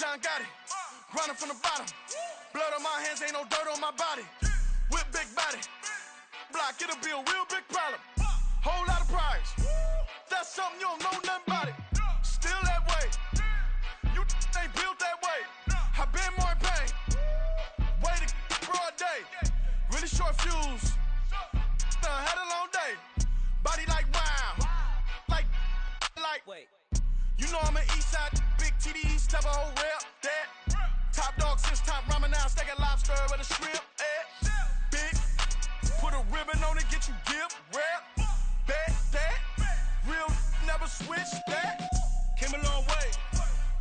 John Gotti, grinding from the bottom. Blood on my hands, ain't no dirt on my body. Whip big body, block, it'll be a real big problem. Whole lot of prize, that's something you don't know nothing about it. Still that way, you ain't built that way. I been more in pain, way to broad day. Really short fuse, had a long day. Body like wow, like. Wait. You know I'm an east side, big TDE, step a whole rep, that. Top dog since top ramen now, steak a lobster with a shrimp, Big, put a ribbon on it, get you give, rep, bet, that. Real, never switch, that. Came a long way,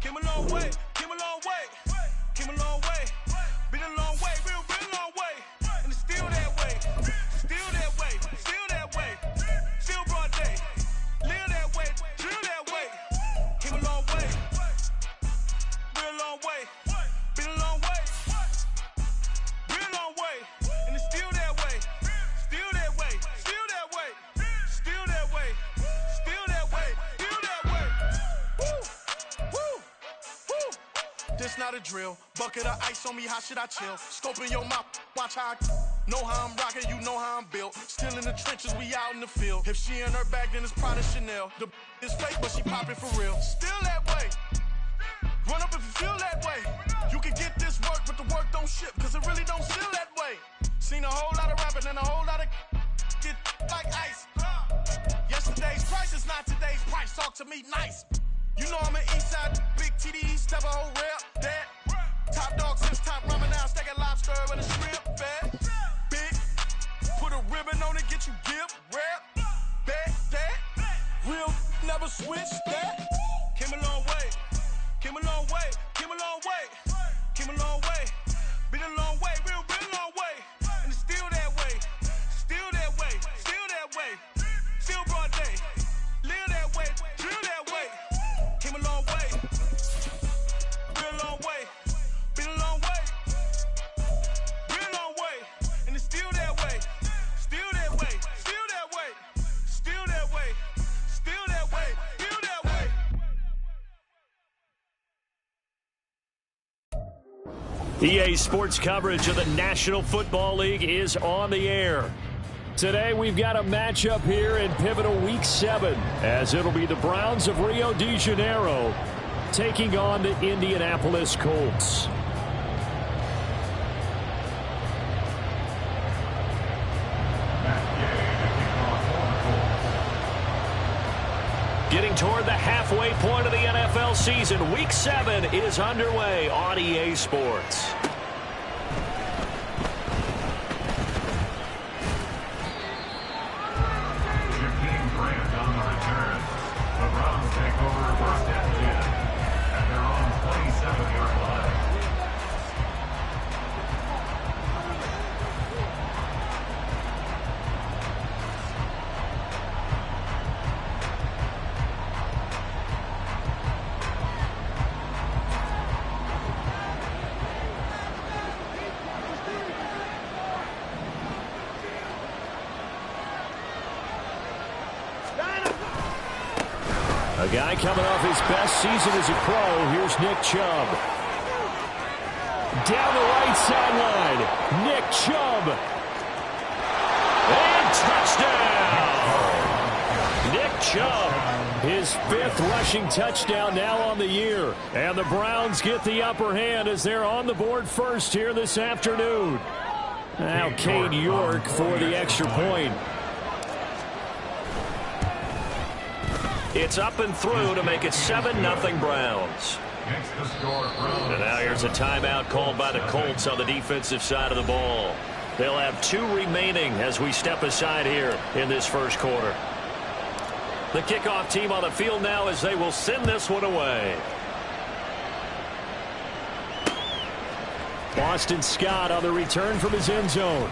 came a long way, came a long way, came a long way. Been a long way, real long way. And it's still that way, still that way, still that way. Still broad day, live that way, drill that way. Came a long way, real long way. Been a long way, real long way. And it's still that way, still that way, still that way, still that way, still that way, still that way. Woo, woo, woo. This not a drill. Bucket of ice on me, how should I chill? Scope in your mouth, watch how I know how I'm rocking, you know how I'm built. Still in the trenches, we out in the field. If she in her bag, then it's Prada Chanel. The is fake, but she poppin' for real. Still that way. Run up if you feel that way. You can get this work, but the work don't ship, cause it really don't feel that way. Seen a whole lot of rapping and a whole lot of get like ice. Yesterday's price is not today's price. Talk to me nice. You know I'm an east side, big TDE, step a whole rep, that. Top dog since top ramen now, steak a lobster with a shrimp, bet. Big, put a ribbon on it, get you give, rep, bet, that. Real, never switch, that. Came a long way, came a long way, came a long way, came a long way. Been a long way, real long way. And it's still that way, still that way, still that way. Still broad day, live that way, drill that way. Came a long way, real long way. Been a long way, real long way. And it's still that way, still that way, still that way, still that way, still that way, still that way. EA Sports coverage of the National Football League is on the air. Today we've got a matchup here in pivotal Week 7, as it'll be the Browns of Rio de Janeiro taking on the Indianapolis Colts. Getting toward the halfway point of the NFL season, Week 7 is underway on EA Sports. A guy coming off his best season as a pro. Here's Nick Chubb. Down the right sideline. Nick Chubb. And touchdown! Nick Chubb, his 5th rushing touchdown now on the year. And the Browns get the upper hand as they're on the board first here this afternoon. Now Cade York for the extra point. It's up and through to make it 7-0 Browns. And now here's a timeout called by the Colts on the defensive side of the ball. They'll have 2 remaining as we step aside here in this first quarter. The kickoff team on the field now as they will send this one away. Boston Scott on the return from his end zone.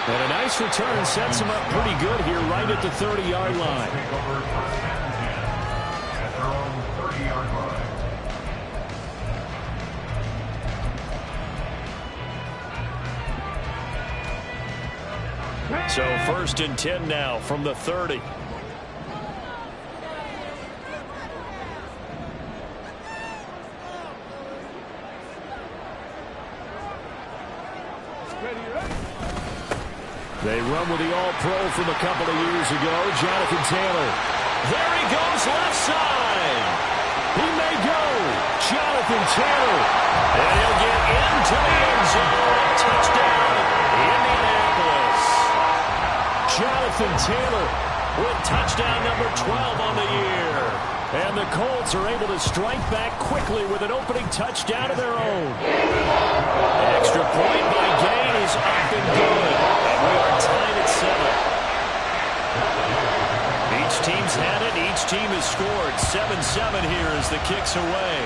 And a nice return sets him up pretty good here right at the 30-yard line. So 1st and 10 now from the 30. They run with the All-Pro from a couple of years ago, Jonathan Taylor. There he goes, left side. He may go. Jonathan Taylor. And he'll get into the end zone. Touchdown, Indianapolis. Jonathan Taylor with touchdown number 12 on the year. And the Colts are able to strike back quickly with an opening touchdown of their own. An extra point by Gain is up and good. And we are tied at 7. Each team's had it. Each team has scored. 7-7 here as the kick's away.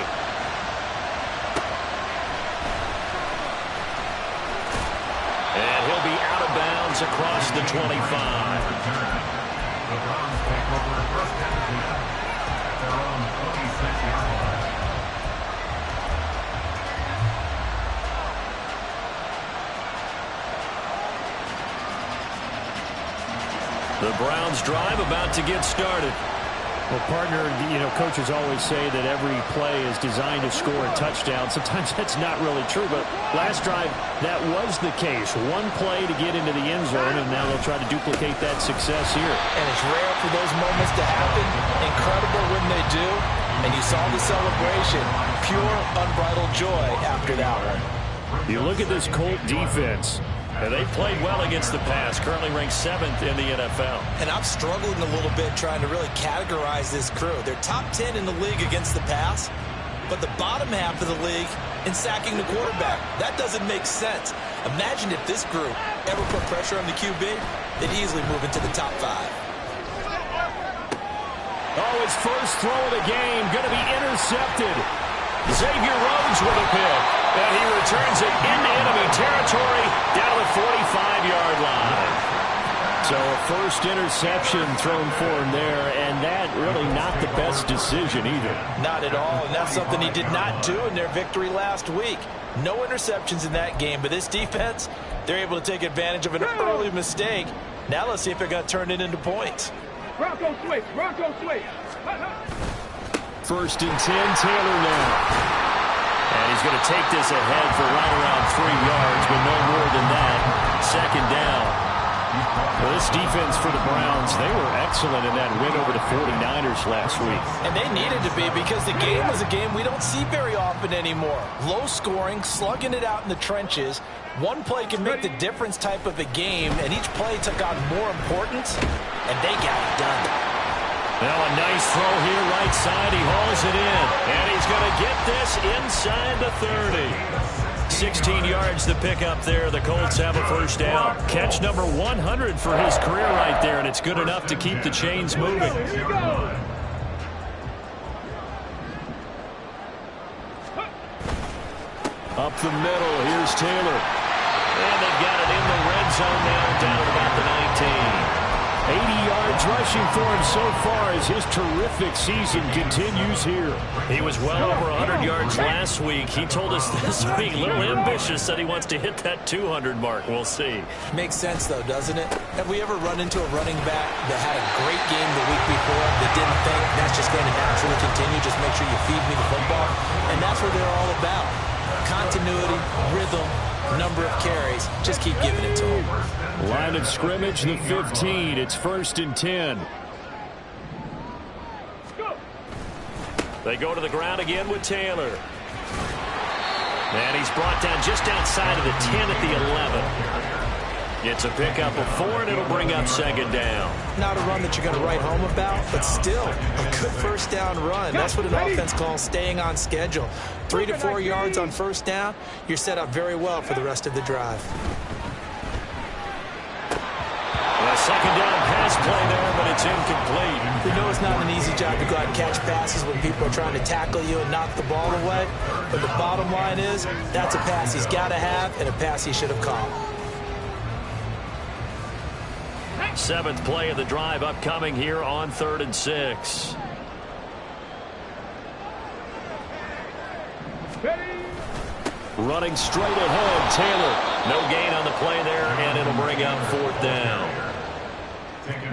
And he'll be out of bounds across the 25. The Browns take over first down at their own 26-yard line. The Browns drive about to get started. Well, partner, coaches always say that every play is designed to score a touchdown. Sometimes that's not really true, but last drive, that was the case. One play to get into the end zone, and now they'll try to duplicate that success here. And it's rare for those moments to happen. Incredible when they do. And you saw the celebration. Pure, unbridled joy after that one. You look at this Colt defense. And they played well against the pass, currently ranked 7th in the NFL. And I'm struggling a little bit trying to really categorize this crew. They're top 10 in the league against the pass, but the bottom half of the league in sacking the quarterback. That doesn't make sense. Imagine if this group ever put pressure on the QB, they'd easily move into the top 5. Oh, his first throw of the game going to be intercepted. Xavier Rhodes with a pick. And he returns it into enemy territory down the 45-yard line. So a first interception thrown for him there, and that really not the best decision either. Not at all, and that's something he did not do in their victory last week. No interceptions in that game, but this defense, they're able to take advantage of an early mistake. Now let's see if they're going to turn it into points. Bronco switch, Bronco switch. First and 10, Taylor now. And he's going to take this ahead for right around 3 yards, but no more than that. Second down. Well, this defense for the Browns, they were excellent in that win over the 49ers last week. And they needed to be because the game was a game we don't see very often anymore. Low scoring, slugging it out in the trenches. One play can make the difference type of a game, and each play took on more importance, and they got it done. Now a nice throw here, right side. He hauls it in. And he's going to get this inside the 30. 16 yards to pick up there. The Colts have a first down. Catch number 100 for his career right there, and it's good enough to keep the chains moving. Up the middle, here's Taylor. And they've got it in the red zone now, down at about the 19. 80 yards rushing for him so far as his terrific season continues here. He was well over 100 yards last week. He told us this week, a little ambitious, said he wants to hit that 200 mark. We'll see. Makes sense, though, doesn't it? Have we ever run into a running back that had a great game the week before that didn't think that's just going to naturally continue, just make sure you feed me the football? And that's what they're all about. Continuity, rhythm, number of carries. Just keep giving it to them. Line of scrimmage, the 15. It's first and 10. They go to the ground again with Taylor. And he's brought down just outside of the 10 at the 11. It's a pickup of 4, and it'll bring up second down. Not a run that you're going to write home about, but still a good first down run. That's what an offense calls staying on schedule. 3 to 4 yards on first down, you're set up very well for the rest of the drive. A second down pass play there, but it's incomplete. We know it's not an easy job to go out and catch passes when people are trying to tackle you and knock the ball away. But the bottom line is, that's a pass he's got to have and a pass he should have caught. 7th play of the drive upcoming here on 3rd and 6. Running straight ahead, Taylor. No gain on the play there, and it'll bring up 4th down.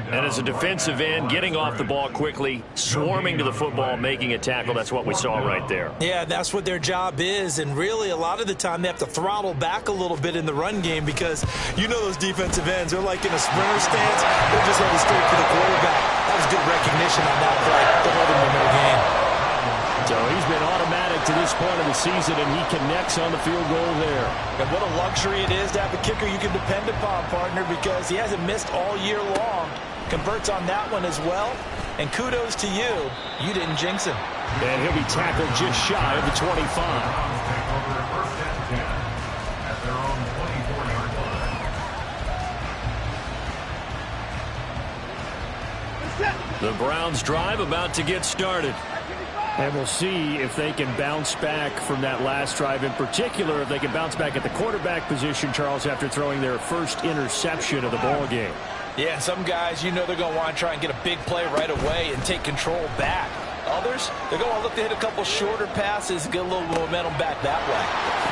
And as a defensive end, getting off the ball quickly, swarming to the football, making a tackle, that's what we saw right there. Yeah, that's what their job is, and really a lot of the time they have to throttle back a little bit in the run game because you know those defensive ends, they're like in a sprinter stance, they're just headed straight for the quarterback. That was good recognition on that play to hold him in no game. So he's been automatic to this point of the season, and he connects on the field goal there. And what a luxury it is to have a kicker you can depend upon, partner, because he hasn't missed all year long. Converts on that one as well. And kudos to you. You didn't jinx him. And he'll be tackled just shy of the 25. The Browns drive about to get started. And we'll see if they can bounce back from that last drive. In particular, if they can bounce back at the quarterback position, Charles, after throwing their first interception of the ball game. Yeah, some guys, you know they're going to want to try and get a big play right away and take control back. Others, they're going to look to hit a couple shorter passes and get a little momentum back that way.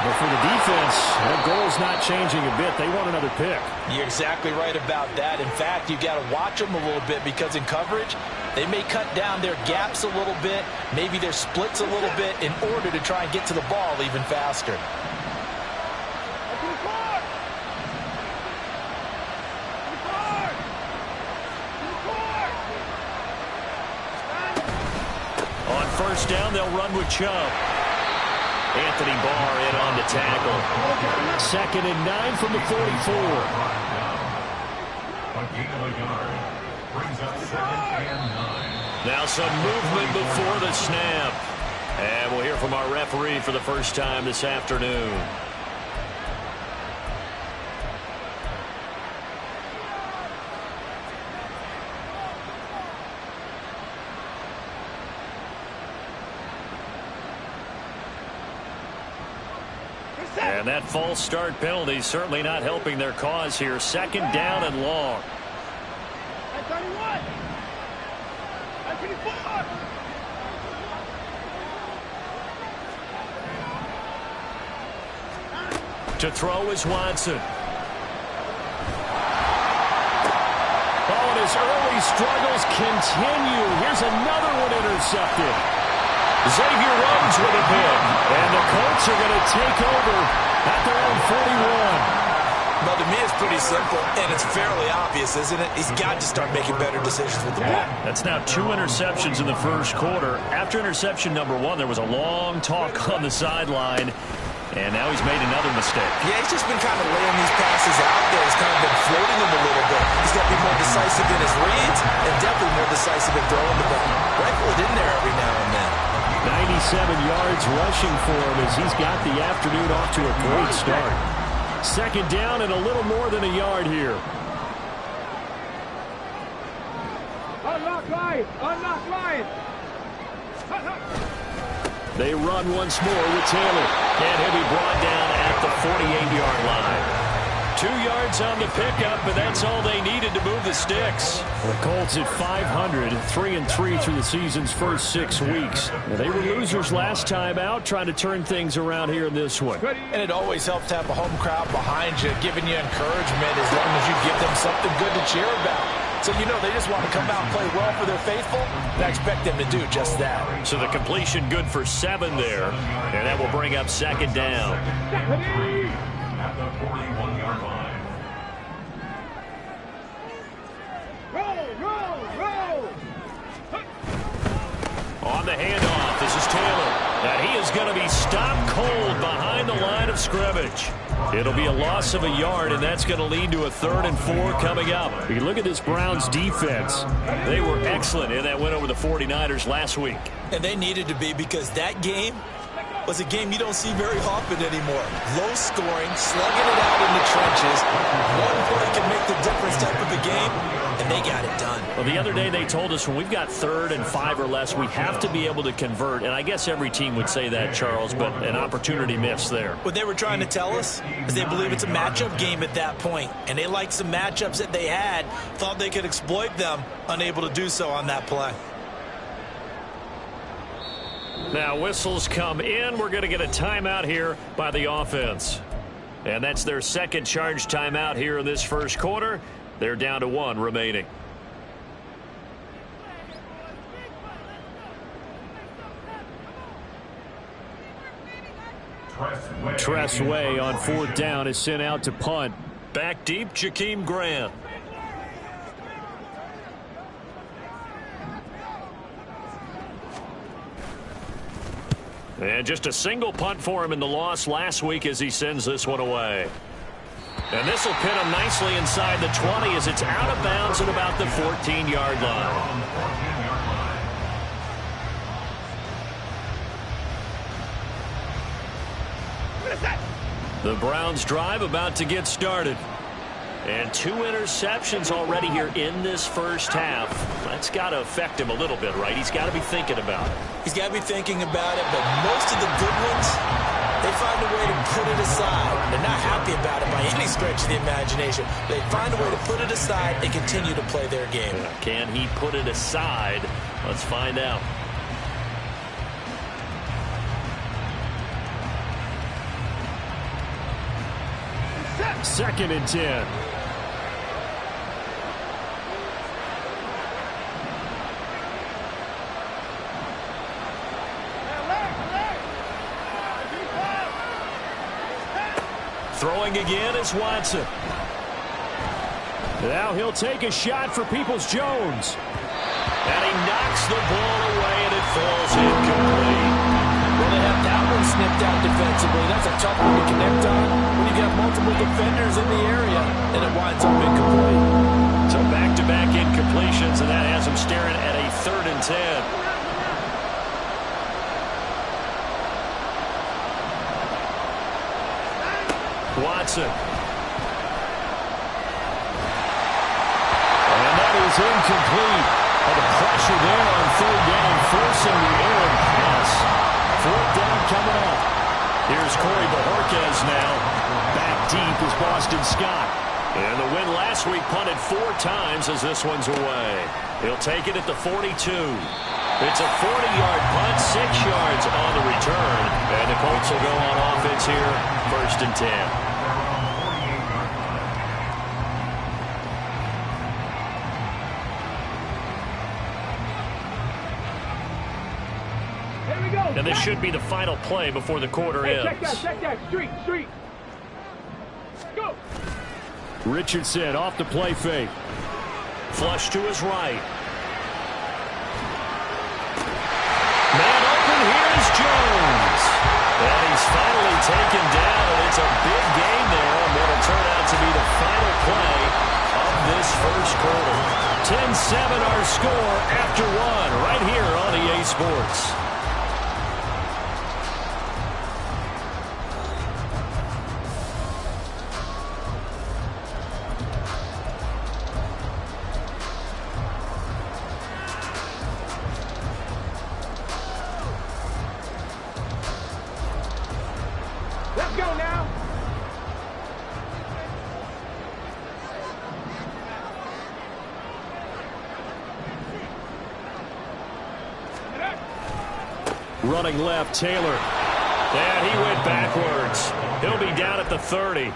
But for the defense, that goal's not changing a bit. They want another pick. You're exactly right about that. In fact, you've got to watch them a little bit because in coverage, they may cut down their gaps a little bit, maybe their splits a little bit in order to try and get to the ball even faster. On first down, they'll run with Chubb. Anthony Barr in on the tackle. 2nd and 9 from the 44. Now some movement before the snap. And we'll hear from our referee for the first time this afternoon. And that false start penalty certainly not helping their cause here. 2nd down and long. To throw is Watson. Oh, and his early struggles continue. Here's another one intercepted. Xavier Rhodes with a pick. And the Colts are going to take over at their own 41. Well, to me, it's pretty simple, and it's fairly obvious, isn't it? He's got to start making better decisions with the ball. That's now 2 interceptions in the first quarter. After interception number 1, there was a long talk on the sideline, and now he's made another mistake. Yeah, he's just been kind of laying these passes out there. He's kind of been floating them a little bit. He's got to be more decisive in his reads and definitely more decisive in throwing the ball. Rifle it in there every now and then. 97 yards rushing for him as he's got the afternoon off to a great start. 2nd down and a little more than a yard here. Unlock line! Unlock line! They run once more with Taylor. And he'll be brought down at the 48-yard line. 2 yards on the pickup, but that's all they needed to move the sticks. The Colts at 500, 3-3 through the season's first 6 weeks. Now, they were losers last time out, trying to turn things around here in this one. And it always helps to have a home crowd behind you, giving you encouragement as long as you give them something good to cheer about. So, you know, they just want to come out and play well for their faithful, and I expect them to do just that. So the completion good for 7 there, and that will bring up 2nd down. At the 41-yard line. Roll! On the handoff, this is Taylor. And he is going to be stopped cold behind the line of scrimmage. It'll be a loss of a yard, and that's going to lead to a 3rd and 4 coming up. If you look at this Browns defense, they were excellent in that win over the 49ers last week. And they needed to be because that game was a game you don't see very often anymore. Low scoring, slugging it out in the trenches. One play can make the difference type of a game, and they got it done. Well, the other day they told us when we've got 3rd and 5 or less, we have to be able to convert. And I guess every team would say that, Charles, but an opportunity missed there. What they were trying to tell us is they believe it's a matchup game at that point, and they liked some matchups that they had, thought they could exploit them, unable to do so on that play. Now whistles come in. We're going to get a timeout here by the offense. And that's their 2nd charge timeout here in this first quarter. They're down to 1 remaining. Tress Way on 4th down is sent out to punt. Back deep, Jakeem Grant. And just a single punt for him in the loss last week as he sends this one away. And this will pin him nicely inside the 20 as it's out of bounds at about the 14-yard line. The Browns drive about to get started. And 2 interceptions already here in this first half. That's got to affect him a little bit, right? He's got to be thinking about it. He's got to be thinking about it, but most of the good ones, they find a way to put it aside. They're not happy about it by any stretch of the imagination. They find a way to put it aside and continue to play their game. Can he put it aside? Let's find out. Second and 10. Throwing again is Watson. Now he'll take a shot for Peoples-Jones. And he knocks the ball away, and it falls incomplete. Well, they have that one snipped out defensively. That's a tough one to connect on when you got multiple defenders in the area, and it winds up incomplete. So back-to-back incompletions, and that has him staring at a 3rd and 10. Watson. And that is incomplete. And the pressure there on 3rd down, forcing the errant pass. 4th down coming up. Here's Corey Bojorquez now. Back deep is Boston Scott. And the win last week punted 4 times as this one's away. He'll take it at the 42. It's a 40-yard punt, 6 yards on the return. And the Colts will go on offense here, 1st and 10. And this should be the final play before the quarter ends. Check that. Street. Go. Richardson off the play fake. Flush to his right. Man open, here's Jones. And he's finally taken down. It's a big game there, and what'll turn out to be the final play of this first quarter. 10-7 our score after 1 right here on EA Sports. Let's go now. Running left, Taylor. And he went backwards. He'll be down at the 30.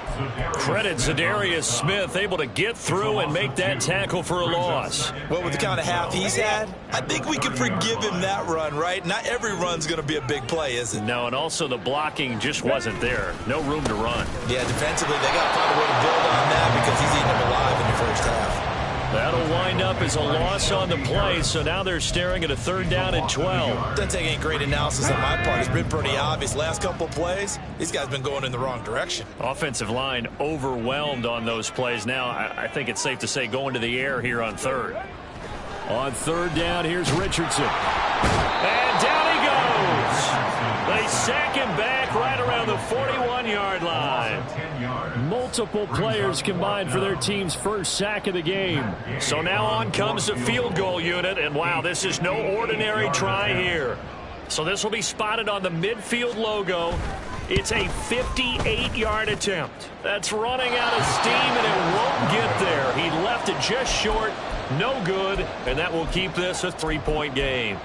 Credit Zadarius Smith, able to get through and make that tackle for a loss. Well, with the kind of half he's had, I think we can forgive him that run, right? Not every run's going to be a big play, is it? No, and also the blocking just wasn't there. No room to run. Yeah, defensively, they got to find a way to build on that because he's eating them alive in the first half. That'll wind up as a loss on the play, so now they're staring at a 3rd down and 12. Doesn't take any great analysis on my part. It's been pretty obvious. Last couple of plays, these guys been going in the wrong direction. Offensive line overwhelmed on those plays. Now, I think it's safe to say going to the air here on 3rd. On 3rd down, here's Richardson. And down he goes. They sack him back right around the 41-yard line. Multiple players combined for their team's first sack of the game. So now on comes the field goal unit, and wow, this is no ordinary try here. So this will be spotted on the midfield logo. It's a 58-yard attempt. That's running out of steam, and it won't get there. He left it just short, no good, and that will keep this a 3-point game.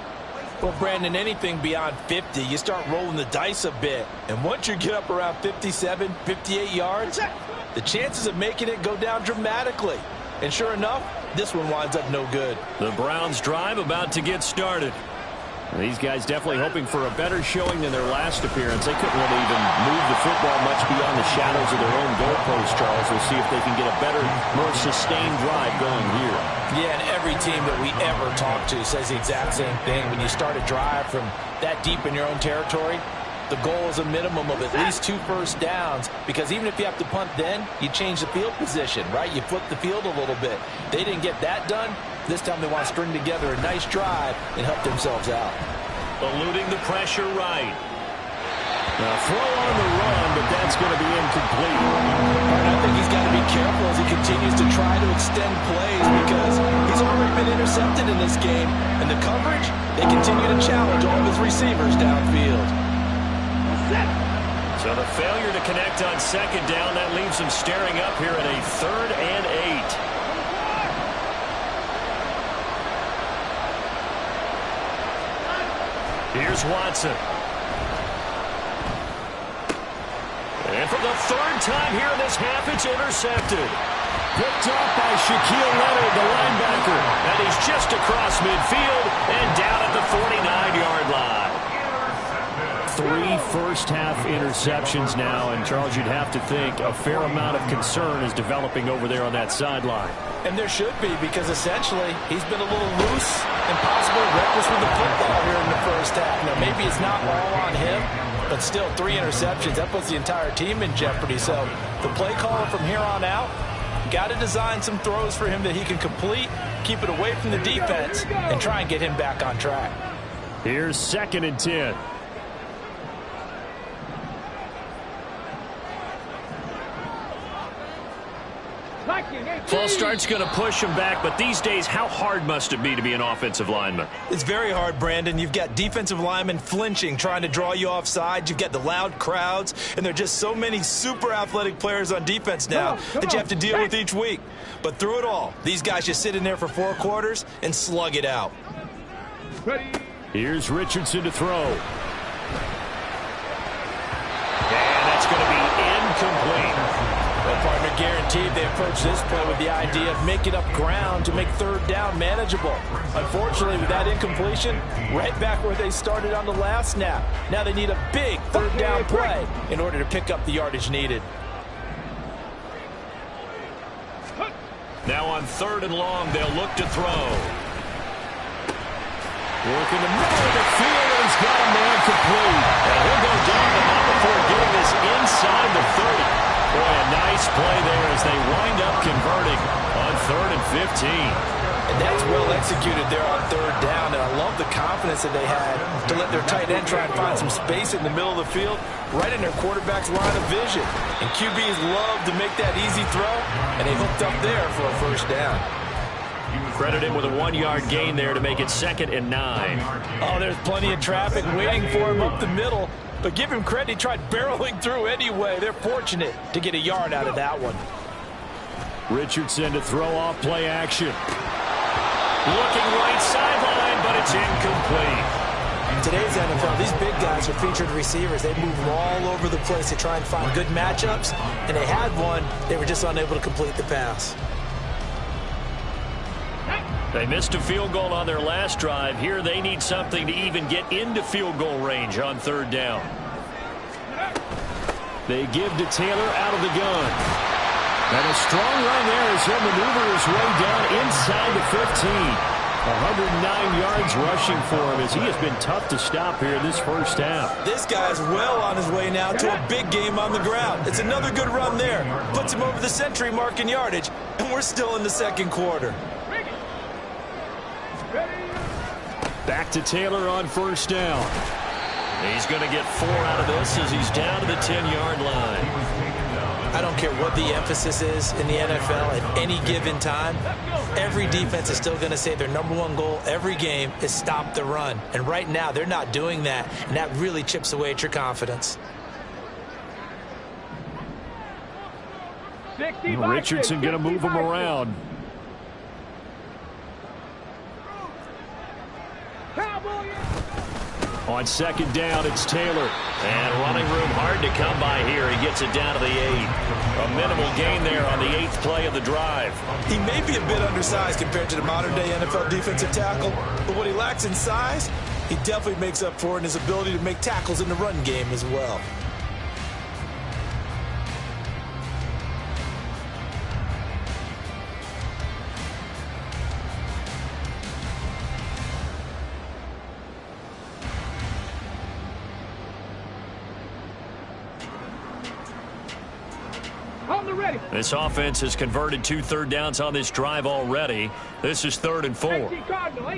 Well, Brandon, anything beyond 50, you start rolling the dice a bit. And once you get up around 57, 58 yards, the chances of making it go down dramatically. And sure enough, this one winds up no good. The Browns drive about to get started. These guys definitely hoping for a better showing than their last appearance. They couldn't really even move the football much beyond the shadows of their own goalpost, Charles. We'll see if they can get a better, more sustained drive going here. Yeah, and every team that we ever talk to says the exact same thing. When you start a drive from that deep in your own territory, the goal is a minimum of at least 2 first downs, because even if you have to punt then, you change the field position, right? You flip the field a little bit. They didn't get that done. This time they want to string together a nice drive and help themselves out. Eluding the pressure right. Now throw on the run, but that's going to be incomplete. And I think he's got to be careful as he continues to try to extend plays, because he's already been intercepted in this game. And the coverage, they continue to challenge all of his receivers downfield. So the failure to connect on second down, that leaves him staring up here at a 3rd and 8. Here's Watson. And for the 3rd time here in this half, it's intercepted. Picked up by Shaquille Leonard, the linebacker. And he's just across midfield and down at the 49-yard line. 3 first-half interceptions now, and Charles, you'd have to think a fair amount of concern is developing over there on that sideline. And there should be, because essentially he's been a little loose and possibly reckless with the football here in the first half. Now, maybe it's not all on him, but still 3 interceptions. That puts the entire team in jeopardy. So the play caller from here on out, got to design some throws for him that he can complete, keep it away from the defense, and try and get him back on track. Here's 2nd and 10. False start's going to push him back, but these days, how hard must it be to be an offensive lineman? It's very hard, Brandon. You've got defensive linemen flinching, trying to draw you offside. You've got the loud crowds, and there are just so many super athletic players on defense now that you have to deal with each week. But through it all, these guys just sit in there for 4 quarters and slug it out. Here's Richardson to throw. And that's going to be incomplete. Well, partner, guaranteed they approach this play with the idea of making up ground to make 3rd down manageable. Unfortunately, with that incompletion, right back where they started on the last snap. Now they need a big 3rd down play in order to pick up the yardage needed. Now on 3rd and long, they'll look to throw. Work in the middle of the field, and he's got a man complete. And he'll go down the not before getting this inside the 30. Boy, a nice play there as they wind up converting on 3rd and 15. And that's well executed there on 3rd down, and I love the confidence that they had to let their tight end try and find some space in the middle of the field, right in their quarterback's line of vision. And QBs love to make that easy throw, and they hooked up there for a 1st down. Credit him with a 1-yard gain there to make it 2nd and 9. Oh, there's plenty of traffic waiting for him up the middle. But give him credit, he tried barreling through anyway. They're fortunate to get a yard out of that one. Richardson to throw off play action. Looking right sideline, but it's incomplete. In today's NFL, these big guys are featured receivers. They move all over the place to try and find good matchups, and they had one. They were just unable to complete the pass. They missed a field goal on their last drive. Here they need something to even get into field goal range on 3rd down. They give to Taylor out of the gun. And a strong run there as he'll maneuver his way down inside the 15. 109 yards rushing for him as he has been tough to stop here in this first half. This guy's well on his way now to a big game on the ground. It's another good run there. Puts him over the century mark in yardage, and we're still in the 2nd quarter. Back to Taylor on 1st down. He's going to get 4 out of this as he's down to the 10-yard line. I don't care what the emphasis is in the NFL at any given time. Every defense is still going to say their #1 goal every game is stop the run. And right now, they're not doing that, and that really chips away at your confidence. Richardson going to move him around. On 2nd down, it's Taylor. And running room hard to come by here. He gets it down to the 8. A minimal gain there on the 8th play of the drive. He may be a bit undersized compared to the modern-day NFL defensive tackle, but what he lacks in size, He definitely makes up for it in his ability to make tackles in the run game as well. This offense has converted 2 third downs on this drive already. This is 3rd and 4. 18 Cardinal.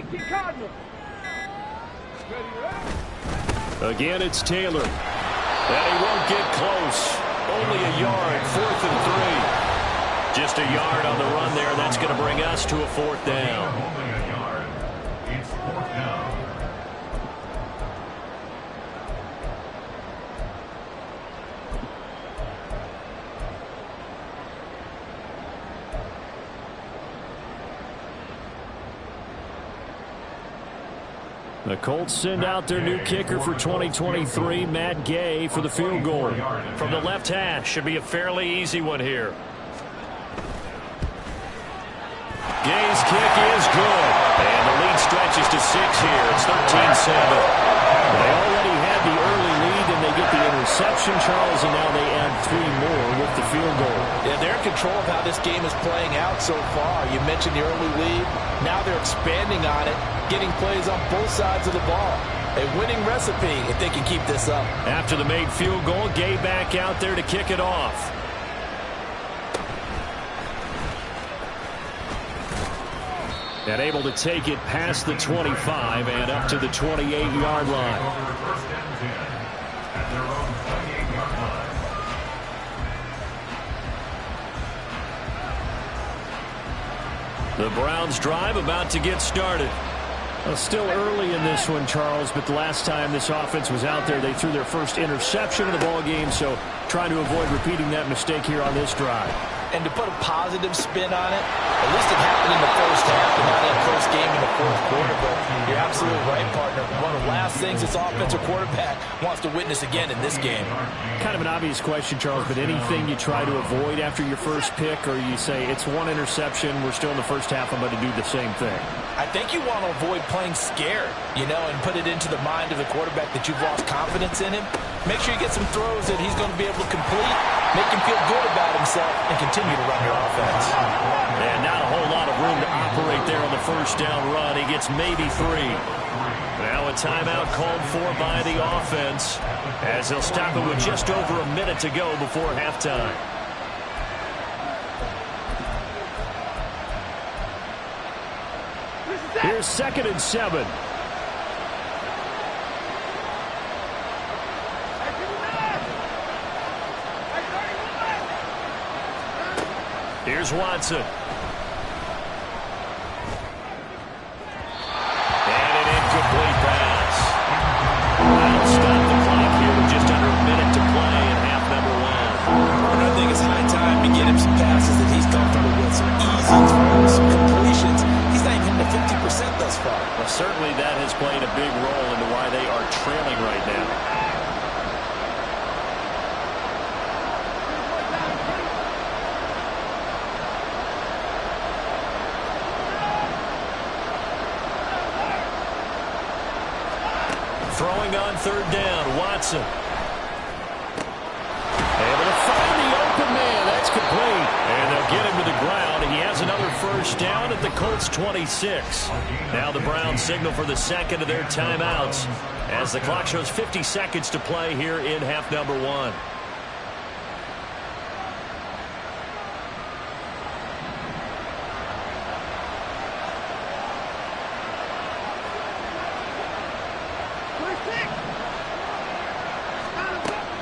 Again, it's Taylor. And he won't get close. Only a yard, 4th and 3. Just a yard on the run there. That's going to bring us to a 4th down. Only a yard. It's 4th down. The Colts send out their new kicker for 2023, Matt Gay, for the field goal. From the left hash, should be a fairly easy one here. Gay's kick is good. And the lead stretches to 6 here. It's 13-7. They already had the early lead, and they get the interception, Charles, and now they add 3 more with the field goal. Yeah, they're in control of how this game is playing out so far. You mentioned the early lead. Now they're expanding on it, getting plays on both sides of the ball. A winning recipe if they can keep this up. After the made field goal, Gay back out there to kick it off. And able to take it past the 25 and up to the 28-yard line. First and 10 at their own 28-yard line. The Browns drive about to get started. Well, still early in this one, Charles, but the last time this offense was out there, they threw their first interception of the ball game, so trying to avoid repeating that mistake here on this drive. And to put a positive spin on it, at least it happened in the first half and not in a close game in the fourth quarter. But you're absolutely right, partner. One of the last things this offensive quarterback wants to witness again in this game. Kind of an obvious question, Charles, but anything you try to avoid after your first pick, or you say it's one interception, we're still in the first half, I'm going to do the same thing? I think you want to avoid playing scared, and put it into the mind of the quarterback that you've lost confidence in him. Make sure you get some throws that he's going to be able to complete, make him feel good about himself, and continue to run your offense. And not a whole lot of room to operate there on the first down run. He gets maybe 3. Now a timeout called for by the offense as they'll stop it with just over a minute to go before halftime. Here's 2nd and 7. Here's Watson. And an incomplete pass. That'll stop the clock here with just under a minute to play in half number 1. And I think it's high time to get him some passes that he's comfortable with, some easy throws, some completions. He's not even hitting the 50% thus far. Well, certainly that has played a big role into why they are trailing right now. Throwing on 3rd down, Watson. Able to find the open man. That's complete. And they'll get him to the ground. He has another first down at the Colts 26. Now the Browns signal for the second of their timeouts as the clock shows 50 seconds to play here in half number 1.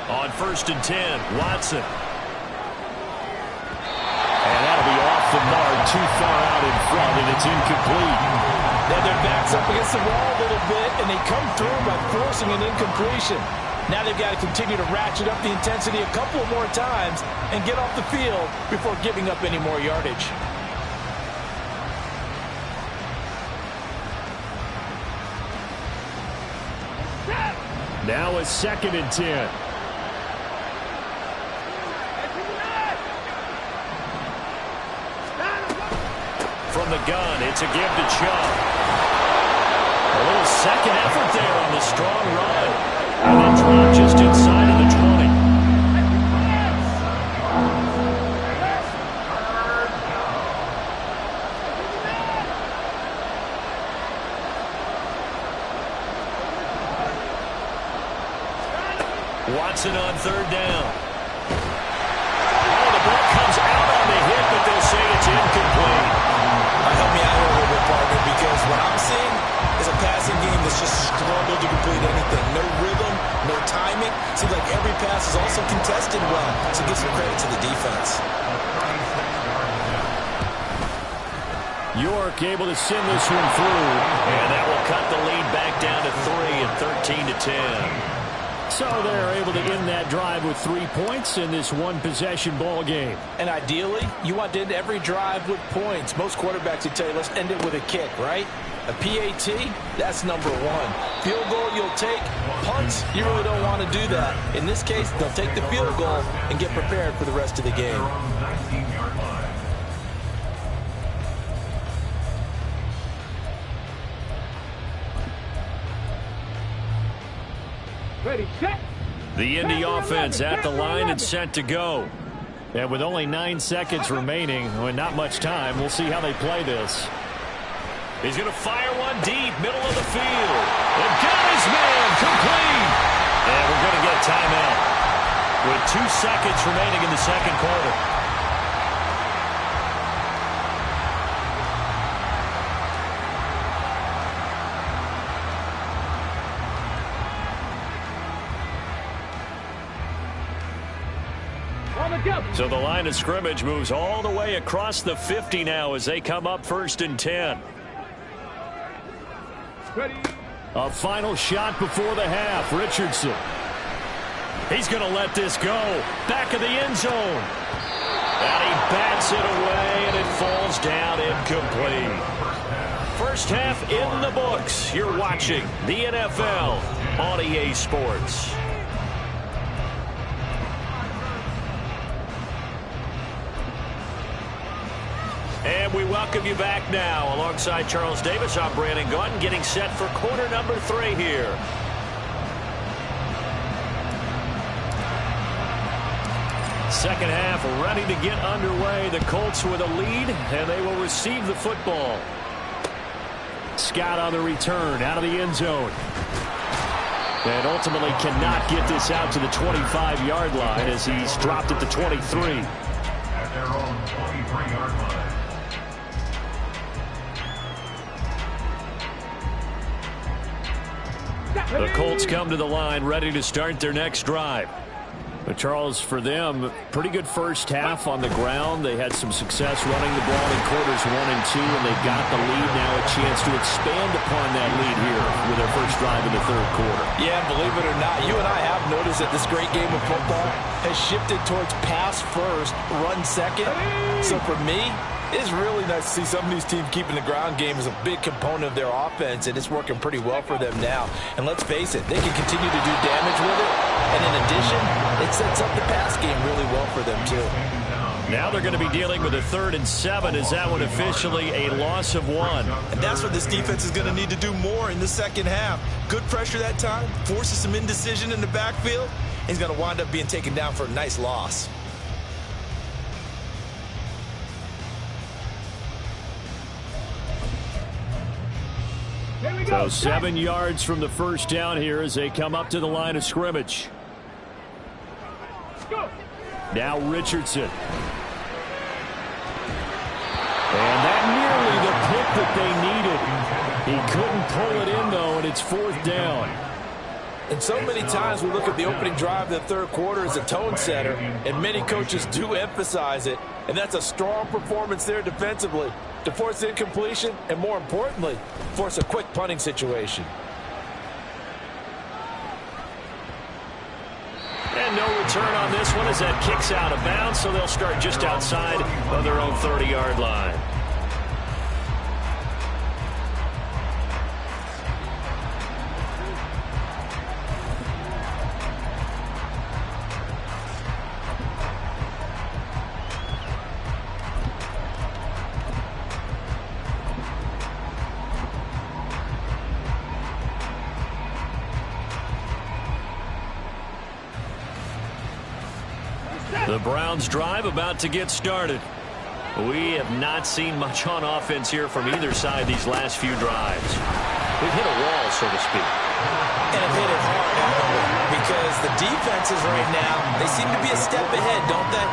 On 1st and 10, Watson. And that'll be off the mark, too far out in front, and it's incomplete. Now their back's up against the wall a little bit, and they come through by forcing an incompletion. Now they've got to continue to ratchet up the intensity a couple more times and get off the field before giving up any more yardage. Now it's 2nd and 10. From the gun, it's a give to Chubb. A little second effort there on the strong run. And then drop just inside of the 20. Watson on third down. Oh, the ball comes out on the hit, but they'll say it's incomplete. Help me out here a little bit, partner, because what I'm seeing is a passing game that's just struggled to complete anything. No rhythm, no timing. Seems like every pass is also contested well, so give some credit to the defense. York able to send this one through, and that will cut the lead back down to 3 at 13-10. So they're able to end that drive with 3 points in this one-possession ball game. And ideally, you want to end every drive with points. Most quarterbacks would tell you, let's end it with a kick, right? A PAT, that's number one. Field goal you'll take. Punts, you really don't want to do that. In this case, they'll take the field goal and get prepared for the rest of the game. Ready, set. The Indy offense at the line and set to go. And with only 9 seconds remaining, well, not much time, we'll see how they play this. He's going to fire one deep, middle of the field. And got his man, complete. And we're going to get a timeout with 2 seconds remaining in the second quarter. So the line of scrimmage moves all the way across the 50 now as they come up 1st and 10. Ready. A final shot before the half. Richardson. He's going to let this go. Back of the end zone. And he bats it away, and it falls down incomplete. First half in the books. You're watching the NFL on EA Sports. And we welcome you back now. Alongside Charles Davis, I'm Brandon Gaudin, getting set for quarter number 3 here. Second half ready to get underway. The Colts with a lead, and they will receive the football. Scott on the return, out of the end zone. And ultimately cannot get this out to the 25-yard line as he's dropped at the 23. At their own 23-yard line. The Colts come to the line ready to start their next drive. But Charles, for them, pretty good first half on the ground. They had some success running the ball in quarters 1 and 2, and they got the lead. Now a chance to expand upon that lead here with their first drive in the third quarter. Yeah, believe it or not, you and I have noticed that this great game of football has shifted towards pass first, run second. So for me, it's really nice to see some of these teams keeping the ground game as a big component of their offense, and it's working pretty well for them now. And let's face it, they can continue to do damage with it. And in addition, it sets up the pass game really well for them, too. Now they're going to be dealing with a 3rd and 7. Is that one officially a loss of 1? And that's what this defense is going to need to do more in the second half. Good pressure that time, forces some indecision in the backfield. He's going to wind up being taken down for a nice loss. So 7 yards from the first down here as they come up to the line of scrimmage. Now Richardson. And that nearly the pick that they needed. He couldn't pull it in, though, and it's 4th down. And so many times we look at the opening drive of the third quarter as a tone setter, and many coaches do emphasize it, and that's a strong performance there defensively to force incompletion and, more importantly, force a quick punting situation. And no return on this one as that kicks out of bounds, so they'll start just outside of their own 30-yard line. The Browns drive about to get started. We have not seen much on offense here from either side these last few drives. We've hit a wall, so to speak. And have hit it hard, because the defenses right now, they seem to be a step ahead, don't they?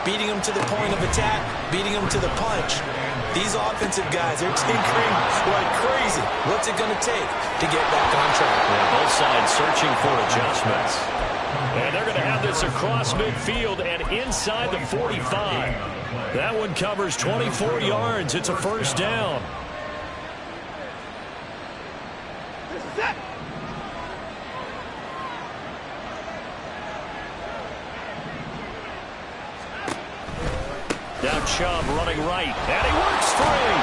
Beating them to the point of attack, beating them to the punch. These offensive guys, they're tinkering like crazy. What's it going to take to get back on track? Yeah, both sides searching for adjustments. And they're going to have this across midfield and inside the 45. That one covers 24 yards. It's a first down. Now Chubb running right, and he works free.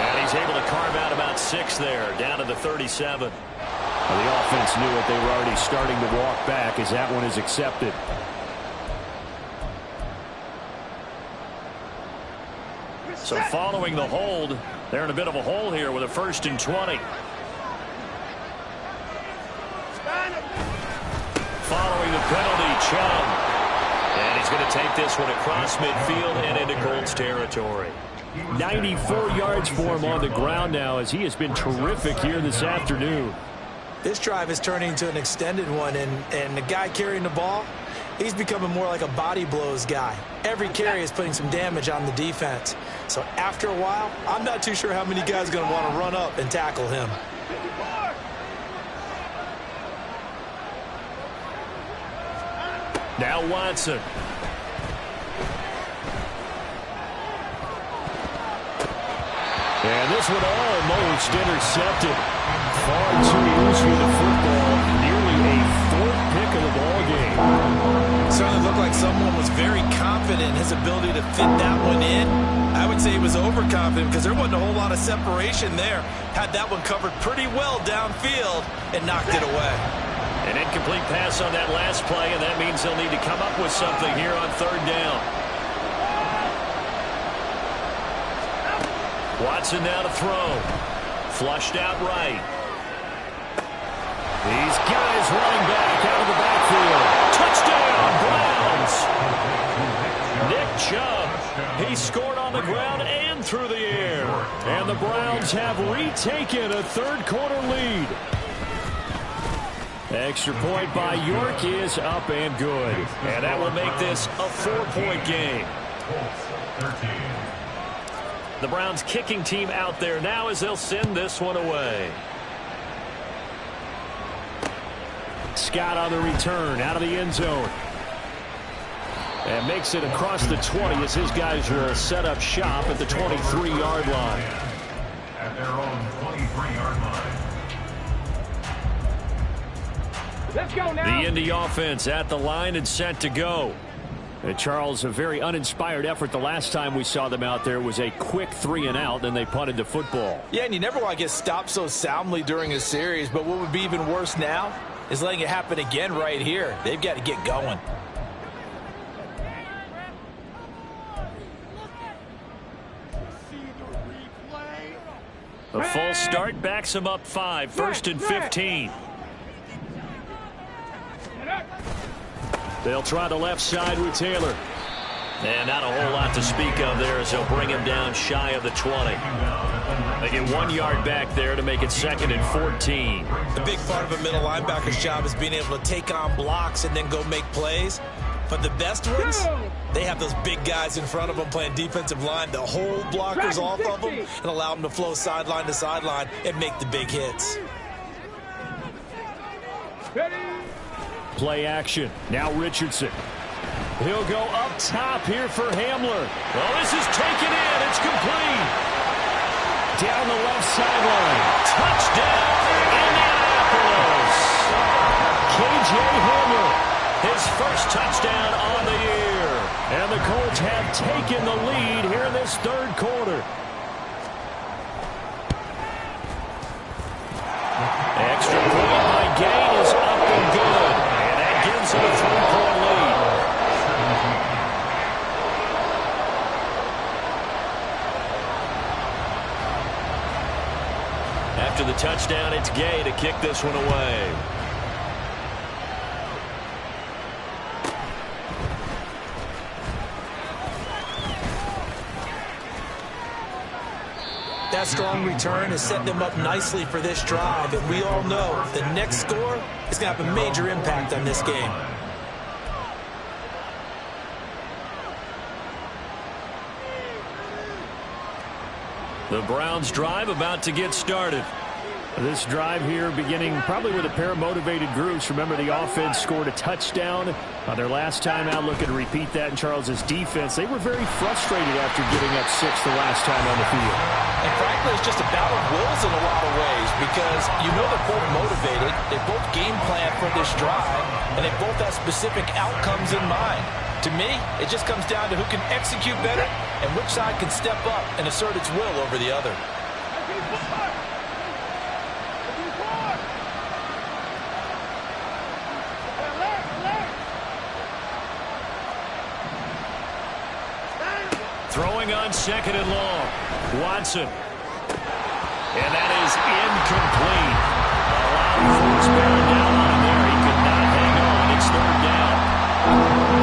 And he's able to carve out about 6 there, down to the 37. Well, the offense knew it. They were already starting to walk back as that one is accepted. So following the hold, they're in a bit of a hole here with a 1st and 20. Following the penalty, Chubb. And he's going to take this one across midfield and into Colts territory. 94 yards for him on the ground now, as he has been terrific here this afternoon. This drive is turning into an extended one, and the guy carrying the ball, he's becoming more like a body blows guy. Every carry is putting some damage on the defense. So after a while, I'm not too sure how many guys are going to want to run up and tackle him. Now Watson. And this one almost intercepted. Far too loose with the football. Nearly a 4th pick of the ball game. Certainly looked like someone was very confident in his ability to fit that one in. I would say he was overconfident because there wasn't a whole lot of separation there. Had that one covered pretty well downfield and knocked it away. An incomplete pass on that last play, and that means they'll need to come up with something here on 3rd down. Watson now to throw. Flushed out right. These guys running back out of the backfield. Touchdown, Browns! Nick Chubb. He scored on the ground and through the air. And the Browns have retaken a 3rd quarter lead. Extra point by York is up and good. And that will make this a 4-point game. The Browns kicking team out there now as they'll send this one away. Scott on the return out of the end zone. And makes it across the 20 as his guys will set up shop at the 23-yard line. At their own 23-yard line. Let's go now. The Indy offense at the line and set to go. And Charles, a very uninspired effort. The last time we saw them out there was a quick 3-and-out, and they punted the football. Yeah, and you never want to get stopped so soundly during a series, but what would be even worse now is letting it happen again right here. They've got to get going. A full start backs them up 5, 1st and 15. They'll try the left side with Taylor. And not a whole lot to speak of there as they'll bring him down shy of the 20. They get 1 yard back there to make it 2nd and 14. The big part of a middle linebacker's job is being able to take on blocks and then go make plays. But the best ones, they have those big guys in front of them playing defensive line to hold blockers off of them and allow them to flow sideline to sideline and make the big hits. Play action. Now Richardson. He'll go up top here for Hamler. Well, this is taken in. It's complete. Down the left sideline. Touchdown, Indianapolis. K.J. Hamler. His first touchdown on the year. And the Colts have taken the lead here in this 3rd quarter. Extra point by Gain is up and good. And that gives him a 3-point lead. After the touchdown, it's Gay to kick this one away. That strong return has set them up nicely for this drive, and we all know the next score is going to have a major impact on this game. The Browns drive about to get started. This drive here beginning probably with a pair of motivated groups. Remember, the offense scored a touchdown on their last time out. Looking to repeat that in Charles's defense. They were very frustrated after giving up 6 the last time on the field. And frankly, it's just a battle of wills in a lot of ways because you know they're both motivated. They both game plan for this drive, and they both have specific outcomes in mind. To me, it just comes down to who can execute better and which side can step up and assert its will over the other. Throwing on 2nd and long. Watson. And that is incomplete. A lot of force bearing down on him there. He could not hang on. It's 3rd down.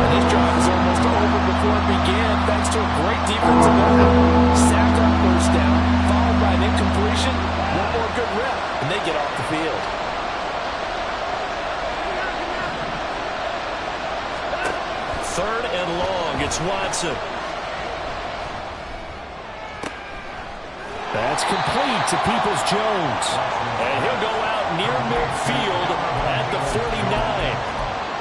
And this drive is almost over before it began thanks to a great defensive effort. Sack on 1st down, followed by an incompletion. One more good rep, and they get off the field. Third and long. It's Watson. That's complete to Peoples-Jones. And he'll go out near midfield at the 49.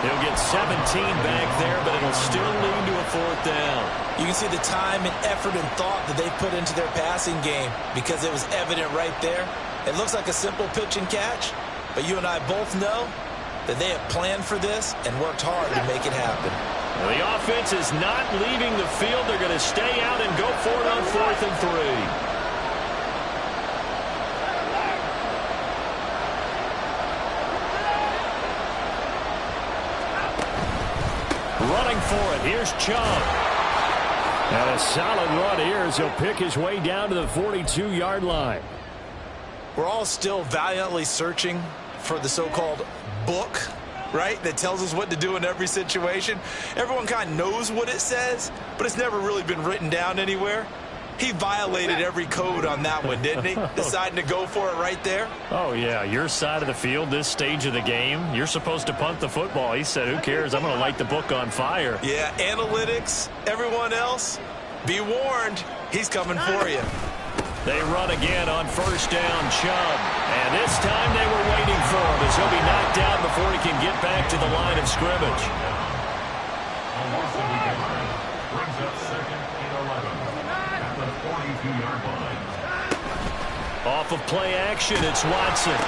He'll get 17 back there, but it'll still lead to a 4th down. You can see the time and effort and thought that they put into their passing game because it was evident right there. It looks like a simple pitch and catch, but you and I both know that they have planned for this and worked hard to make it happen. Well, the offense is not leaving the field. They're going to stay out and go for it on 4th and 3. Running for it. Here's Chubb. And a solid run here as he'll pick his way down to the 42-yard line. We're all still valiantly searching for the so-called book, right, that tells us what to do in every situation. Everyone kind of knows what it says, but it's never really been written down anywhere. He violated every code on that one, didn't he? Deciding to go for it right there. Oh, yeah. Your side of the field, this stage of the game, you're supposed to punt the football. He said, who cares? I'm going to light the book on fire. Yeah, analytics, everyone else, be warned. He's coming for you. They run again on 1st down, Chubb. And this time they were waiting for him as he'll be knocked down before he can get back to the line of scrimmage. Brings up 2nd and 11 at the 42-yard line. Off of play action, it's Watson.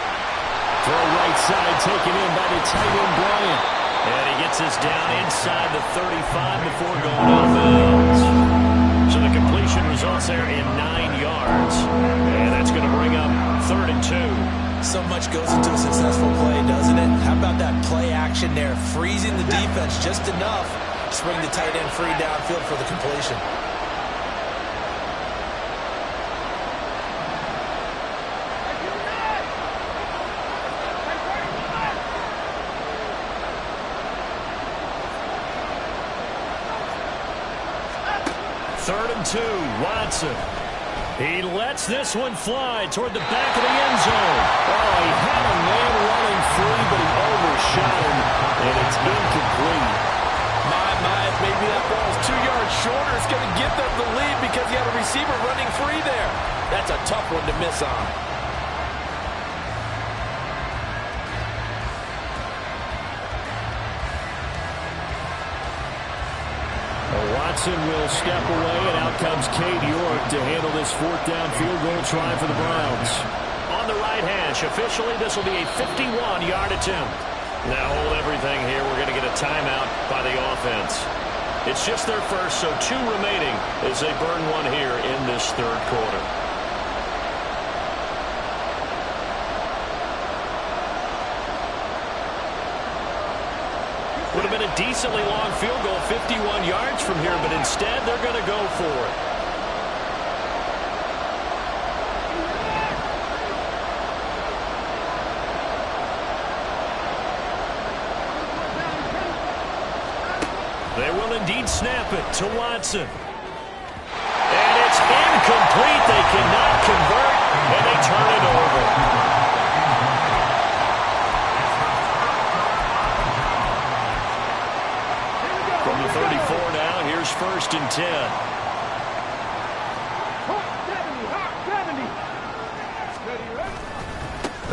Throw right side taken in by the tight end, Bryant. And he gets us down inside the 35 before going out of bounds. So the completion results there in 9 yards. And that's going to bring up 3rd and 2. So much goes into a successful play, doesn't it? How about that play action there? Freezing the defense just enough to swing the tight end free downfield for the completion. Third and 2, Watson. He lets this one fly toward the back of the end zone. Oh, he had a man running free, but he overshot him, and it's incomplete. My, maybe that ball is 2 yards shorter. It's going to give them the lead because he had a receiver running free there. That's a tough one to miss on. Watson will step away, and out comes Cade York to handle this 4th down field goal try for the Browns. On the right hash, officially this will be a 51-yard attempt. Now hold everything here. We're going to get a timeout by the offense. It's just their first, so 2 remaining as they burn one here in this 3rd quarter. Would have been a decently long field goal, 51 yards from here, but instead they're going to go for it. They will indeed snap it to Watson. And it's incomplete. they cannot convert, and they turn it over. From the 34 now, here's 1st and 10.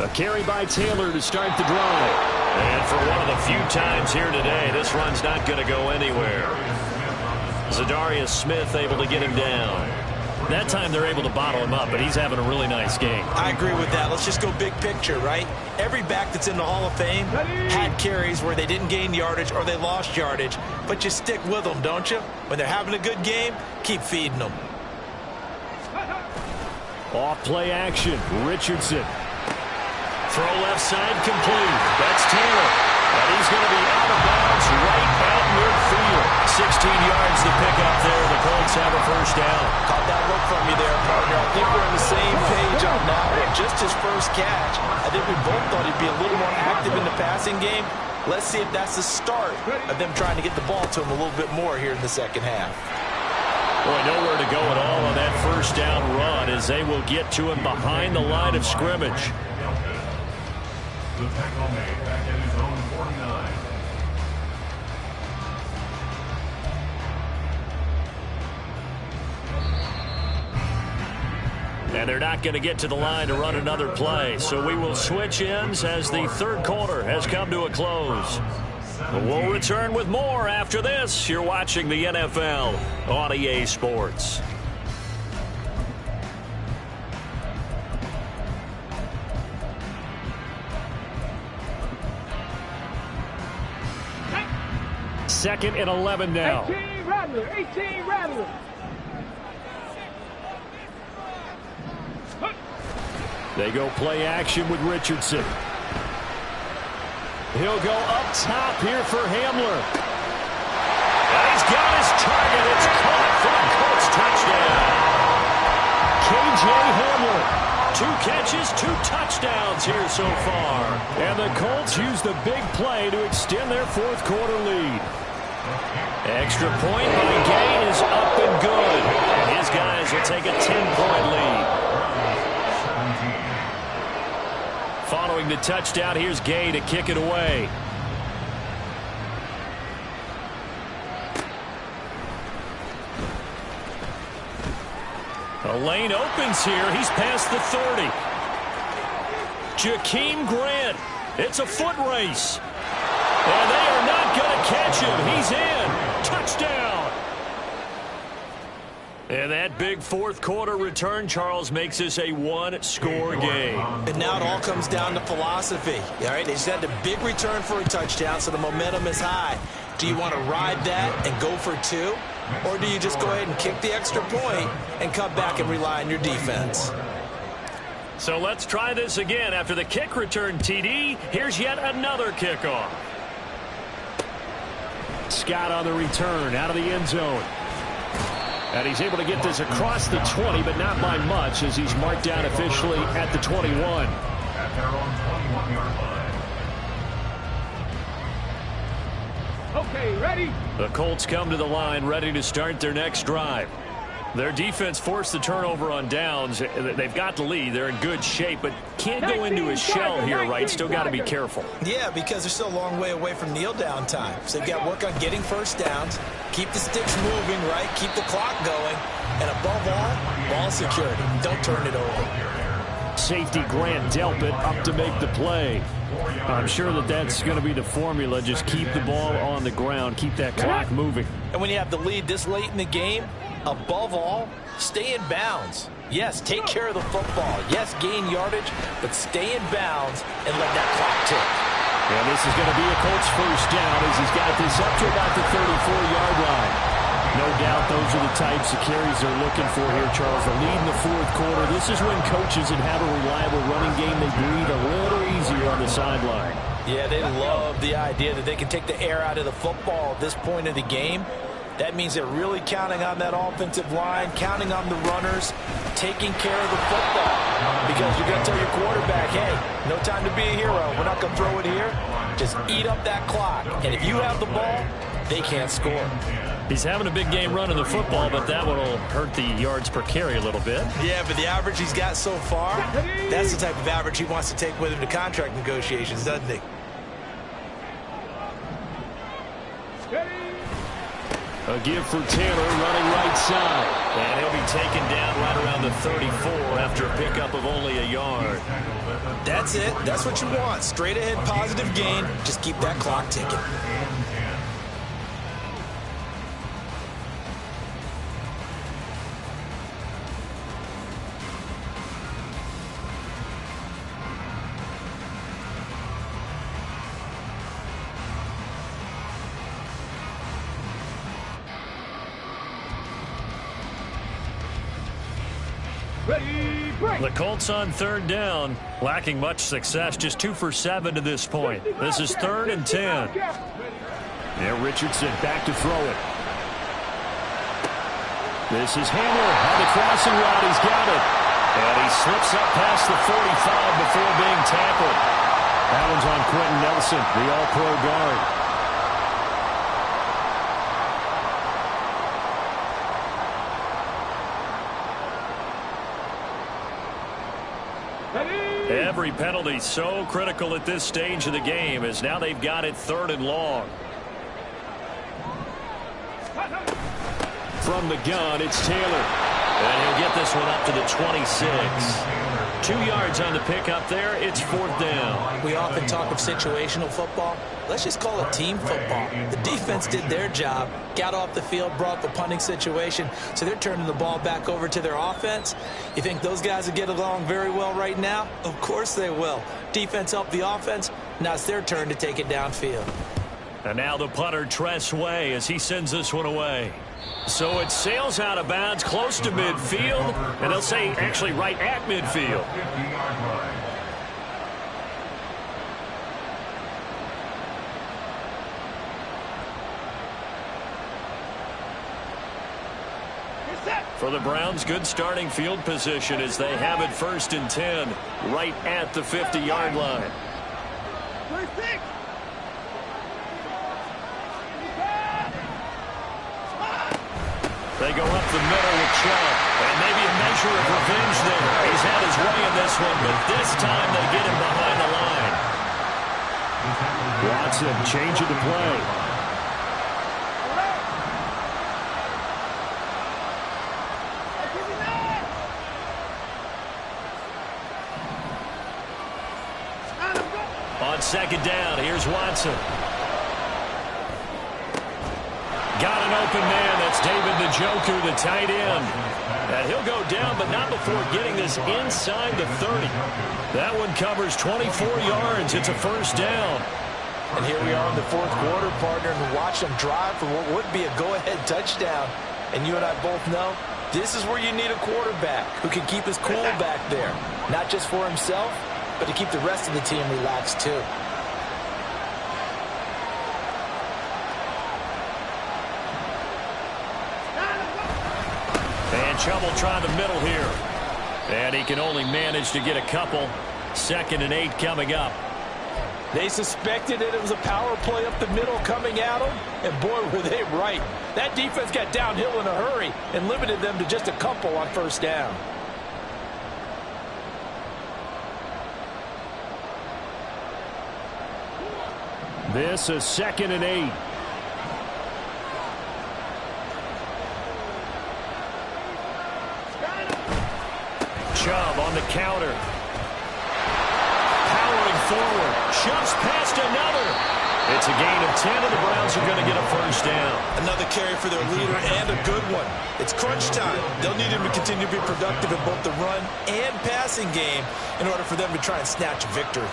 A carry by Taylor to start the drive. And for one of the few times here today, this run's not going to go anywhere. Zadarius Smith able to get him down. That time they're able to bottle him up, but he's having a really nice game. I agree with that. Let's just go big picture, right? Every back that's in the Hall of Fame had carries where they didn't gain yardage or they lost yardage, but you stick with them, don't you? When they're having a good game, keep feeding them. Off play action, Richardson. Throw left side complete. That's Taylor. And he's going to be out of bounds right out midfield. 16 yards to pick up there. The Colts have a 1st down. Caught that look from you there, partner. I think we're on the same page on that one. Just his first catch. I think we both thought he'd be a little more active in the passing game. Let's see if that's the start of them trying to get the ball to him a little bit more here in the second half. Boy, nowhere to go at all on that 1st down run as they will get to him behind the line of scrimmage. The tackle made back at his own 49. And they're not going to get to the line to run another play. So we will switch ends as the 3rd quarter has come to a close. We'll return with more after this. You're watching the NFL on EA Sports. Second and 11 now. 18 Rattler, 18 Rattler. They go play action with Richardson. He'll go up top here for Hamler. And he's got his target. It's caught for the Colts touchdown. K.J. Hamler. 2 catches, 2 touchdowns here so far. And the Colts use the big play to extend their 4th quarter lead. Extra point by Gay is up and good. And his guys will take a 10-point lead. Following the touchdown, here's Gay to kick it away. A lane opens here. He's past the 30. Jakeem Grant. It's a foot race. And they are not going to catch him. He's in. Touchdown. And that big 4th quarter return, Charles, makes this a 1-score game. And now it all comes down to philosophy. All right, they just had the big return for a touchdown, so the momentum is high. Do you want to ride that and go for 2? Or do you just go ahead and kick the extra point and come back and rely on your defense? So let's try this again. After the kick return TD, here's yet another kickoff. Scott on the return out of the end zone. And he's able to get this across the 20, but not by much as he's marked down officially at the 21. At their own 21-yard line. Okay, ready? The Colts come to the line ready to start their next drive. Their defense forced the turnover on downs. They've got the lead. They're in good shape, but can't go into a shell here, right? Still got to be careful. Yeah, because they're still a long way away from kneel down time. So they've got to work on getting 1st downs, keep the sticks moving, right? Keep the clock going. And above all, ball security. Don't turn it over. Safety Grant Delpit up to make the play. I'm sure that that's going to be the formula. Just keep the ball on the ground. Keep that clock moving. And when you have the lead this late in the game, above all, stay in bounds. Yes, take care of the football. Yes, gain yardage, but stay in bounds and let that clock tick. And this is going to be a Colts 1st down as he's got this up to about the 34-yard line. No doubt those are the types of carries they're looking for here, Charles. The lead in the 4th quarter. This is when coaches that have a reliable running game, they breathe a little easier on the sideline. Yeah, they love the idea that they can take the air out of the football at this point of the game. That means they're really counting on that offensive line, counting on the runners, taking care of the football. Because you're going to tell your quarterback, hey, no time to be a hero. We're not going to throw it here. Just eat up that clock. And if you have the ball, they can't score. He's having a big game running the football, but that one will hurt the yards per carry a little bit. Yeah, but the average he's got so far, that's the type of average he wants to take with him to contract negotiations, doesn't he? A give for Taylor running right side. And he'll be taken down right around the 34 after a pickup of only a yard. That's it. That's what you want. Straight ahead positive gain. Just keep that clock ticking. The Colts on third down, lacking much success, just 2 for 7 to this point. This is 3rd and 10. Now Richardson back to throw it. This is Hamler on the crossing route. He's got it. And he slips up past the 45 before being tackled. That one's on Quentin Nelson, the all-pro guard. Every penalty so critical at this stage of the game, as now they've got it 3rd and long. From the gun, it's Taylor. And he'll get this one up to the 26. 2 yards on the pickup there. It's 4th down. We often talk of situational football. Let's just call it team football. The defense did their job, got off the field, brought up a punting situation, so they're turning the ball back over to their offense. You think those guys will get along very well right now? Of course they will. Defense helped the offense. Now it's their turn to take it downfield. And now the punter, Tress Way, as he sends this one away. So it sails out of bounds close to midfield, and they'll say actually right at midfield. For the Browns, good starting field position as they have it 1st and 10, right at the 50-yard line. They go up the middle with Chubb, and maybe a measure of revenge there. He's had his way in this one, but this time they get him behind the line. Watson changing the play. On 2nd down, here's Watson. Got an open man. That's David Njoku, the tight end. And he'll go down, but not before getting this inside the 30. That one covers 24 yards. It's a 1st down. And here we are in the 4th quarter, partner, and watch them drive for what would be a go-ahead touchdown. And you and I both know this is where you need a quarterback who can keep his cool back there. Not just for himself, but to keep the rest of the team relaxed too. And Chubb will try the middle here. And he can only manage to get a couple. 2nd and 8 coming up. They suspected that it was a power play up the middle coming at them, and boy, were they right. That defense got downhill in a hurry and limited them to just a couple on 1st down. This is 2nd and 8. Chubb on the counter. Powering forward. Chubb's past another. It's a gain of 10, and the Browns are going to get a 1st down. Another carry for their leader, and a good one. It's crunch time. They'll need him to continue to be productive in both the run and passing game in order for them to try and snatch a victory.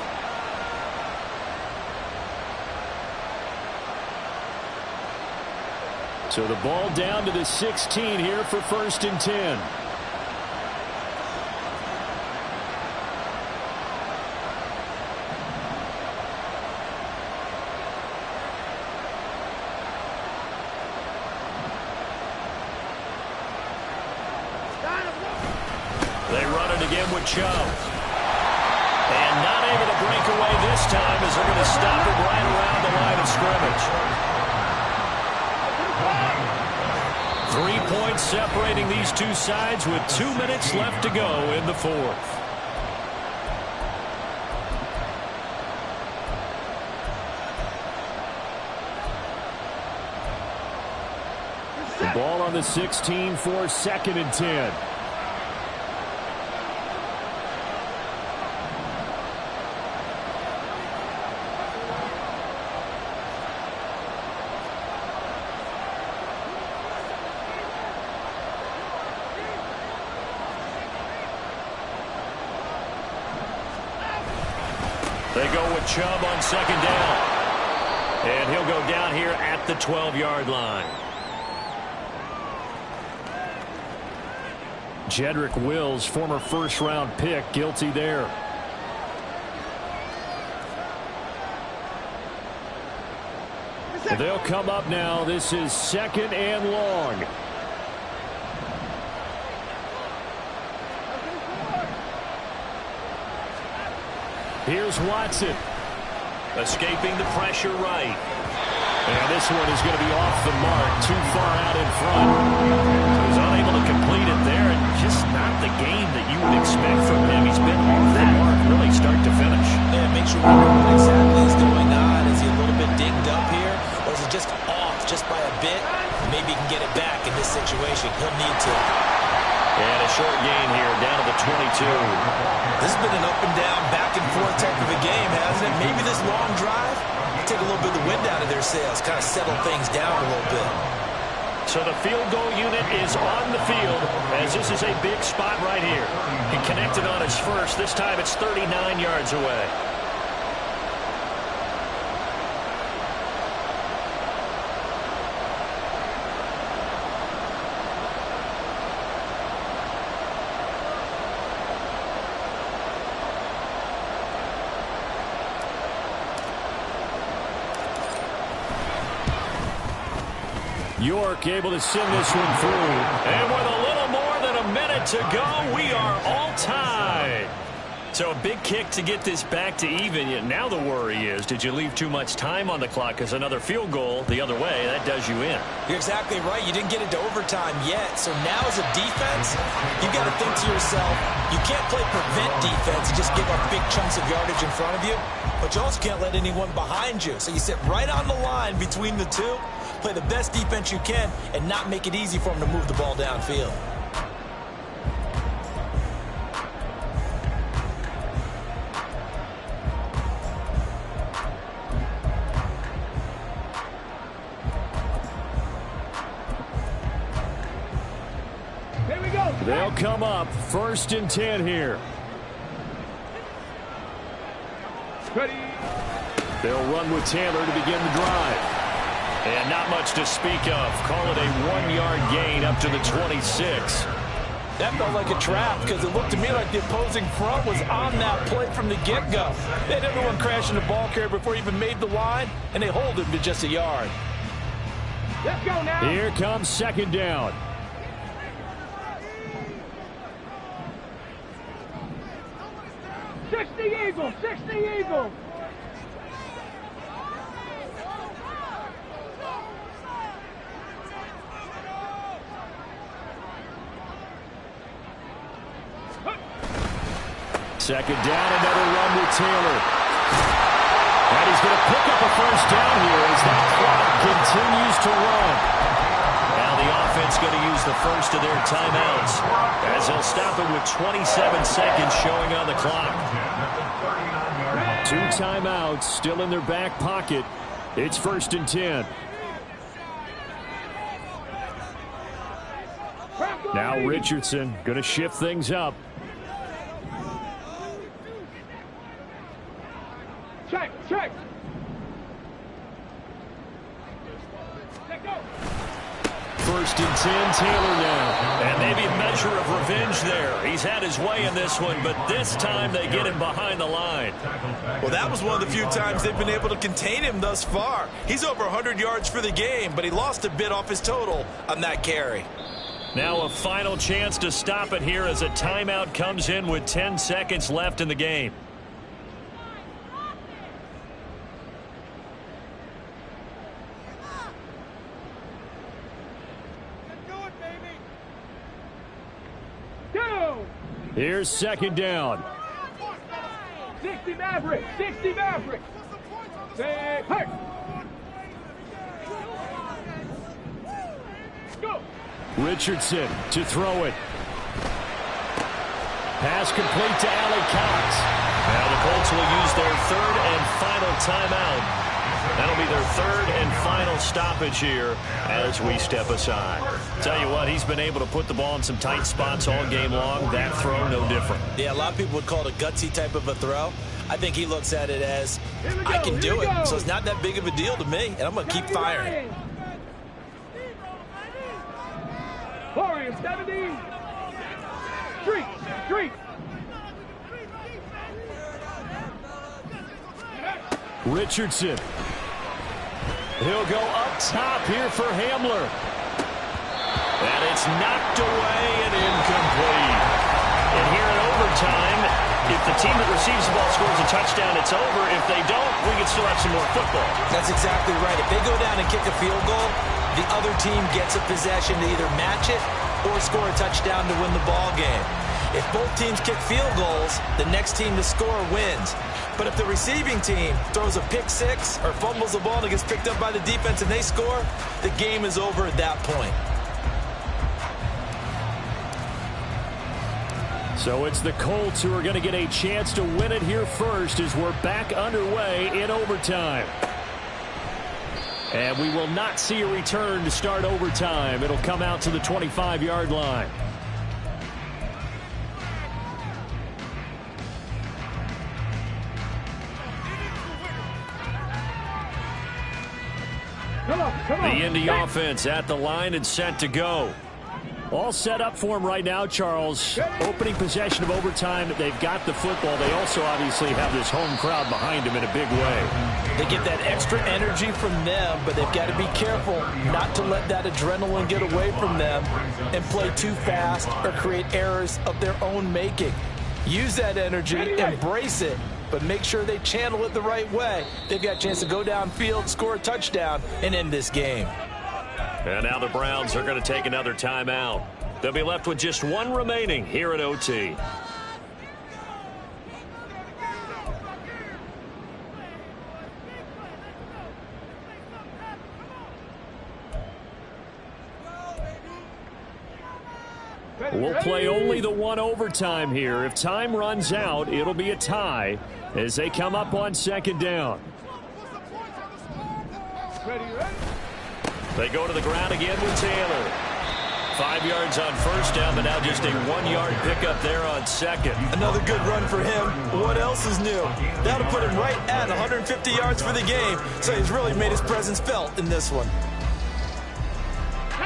So the ball down to the 16 here for 1st and 10. They run it again with Chubb. And not able to break away this time as they're going to stop it right around the line of scrimmage. separating these two sides with 2 minutes left to go in the fourth. The ball on the 16 for 2nd and 10. They go with Chubb on 2nd down. And he'll go down here at the 12-yard line. Jedrick Wills, former first-round pick, guilty there. They'll come up now. This is 2nd and long. Here's Watson. Escaping the pressure right. And this one is going to be off the mark, too far out in front. So he's unable to complete it there, and just not the game that you would expect from him. He's been off the mark, really start to finish. Yeah, make sure we know what exactly is going on. Is he a little bit dinged up here, or is he just off just by a bit? Maybe he can get it back in this situation. He'll need to. And a short gain here, down to the 22. This has been an up and down, back and forth type of a game, hasn't it? Maybe this long drive take a little bit of the wind out of their sails, kind of settle things down a little bit. So the field goal unit is on the field, as this is a big spot right here. He connected on his first. This time it's 39 yards away. York able to send this one through. And with a little more than a minute to go, we are all tied. So a big kick to get this back to even. Yet now the worry is, did you leave too much time on the clock? Because another field goal the other way, that does you in. You're exactly right. You didn't get into overtime yet. So now as a defense, you've got to think to yourself, you can't play prevent defense and just give up big chunks of yardage in front of you. But you also can't let anyone behind you. So you sit right on the line between the two, play the best defense you can, and not make it easy for them to move the ball downfield. Here we go. They'll come up 1st and 10 here. Ready. They'll run with Taylor to begin the drive. And not much to speak of. Call it a 1-yard gain up to the 26. That felt like a trap because it looked to me like the opposing front was on that play from the get-go. They had everyone crashing the ball carrier before he even made the line, and they hold him to just a yard. Let's go now. Here comes 2nd down. Six the Eagles. 60 Eagles. Second down, another run with Taylor. And he's going to pick up a 1st down here as that clock continues to run. Now the offense going to use the first of their timeouts as they'll stop it with 27 seconds showing on the clock. 2 timeouts still in their back pocket. It's 1st and 10. Now Richardson going to shift things up. Check, check. Let go. 1st and 10, Taylor now. And maybe a measure of revenge there. He's had his way in this one, but this time they get him behind the line. Well, that was one of the few times they've been able to contain him thus far. He's over 100 yards for the game, but he lost a bit off his total on that carry. Now a final chance to stop it here as a timeout comes in with 10 seconds left in the game. Here's second down. 60 Maverick. 60 Maverick. Say, hey. Go. Richardson to throw it. Pass complete to Alec Cox. Now the Colts will use their third and final timeout. That'll be their third and final stoppage here as we step aside. Tell you what, he's been able to put the ball in some tight spots all game long. That throw, no different. Yeah, a lot of people would call it a gutsy type of a throw. I think he looks at it as, I can do it, so it's not that big of a deal to me, and I'm going to keep firing. 70. Street. Richardson. He'll go up top here for Hamler. And it's knocked away and incomplete. And here in overtime, if the team that receives the ball scores a touchdown, it's over. If they don't, we can still have some more football. That's exactly right. If they go down and kick a field goal, the other team gets a possession to either match it or score a touchdown to win the ball game. If both teams kick field goals, the next team to score wins. But if the receiving team throws a pick six or fumbles the ball and it gets picked up by the defense and they score, the game is over at that point. So it's the Colts who are going to get a chance to win it here first as we're back underway in overtime. And we will not see a return to start overtime. It'll come out to the 25-yard line. Come on. The Indy offense at the line and set to go. All set up for him right now, Charles. Opening possession of overtime. They've got the football. They also obviously have this home crowd behind them in a big way. They get that extra energy from them, but they've got to be careful not to let that adrenaline get away from them and play too fast or create errors of their own making. Use that energy, embrace it, but make sure they channel it the right way. They've got a chance to go downfield, score a touchdown, and end this game. And now the Browns are going to take another timeout. They'll be left with just one remaining here at OT. We'll play only the one overtime here. If time runs out, it'll be a tie as they come up on second down. They go to the ground again with Taylor. 5 yards on first down, but now just a 1-yard pickup there on second. Another good run for him. What else is new? That'll put him right at 150 yards for the game, so he's really made his presence felt in this one.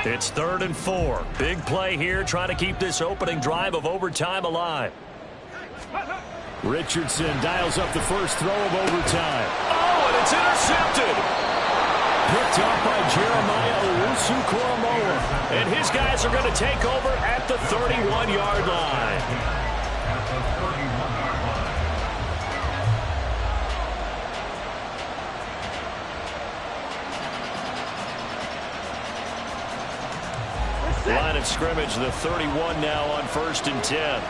It's 3rd and 4. Big play here, trying to keep this opening drive of overtime alive. Richardson dials up the first throw of overtime. Oh, and it's intercepted. Picked up by Jeremiah Owusu-Koramoah. And his guys are going to take over at the 31-yard line. Line of scrimmage, the 31 now on 1st and 10.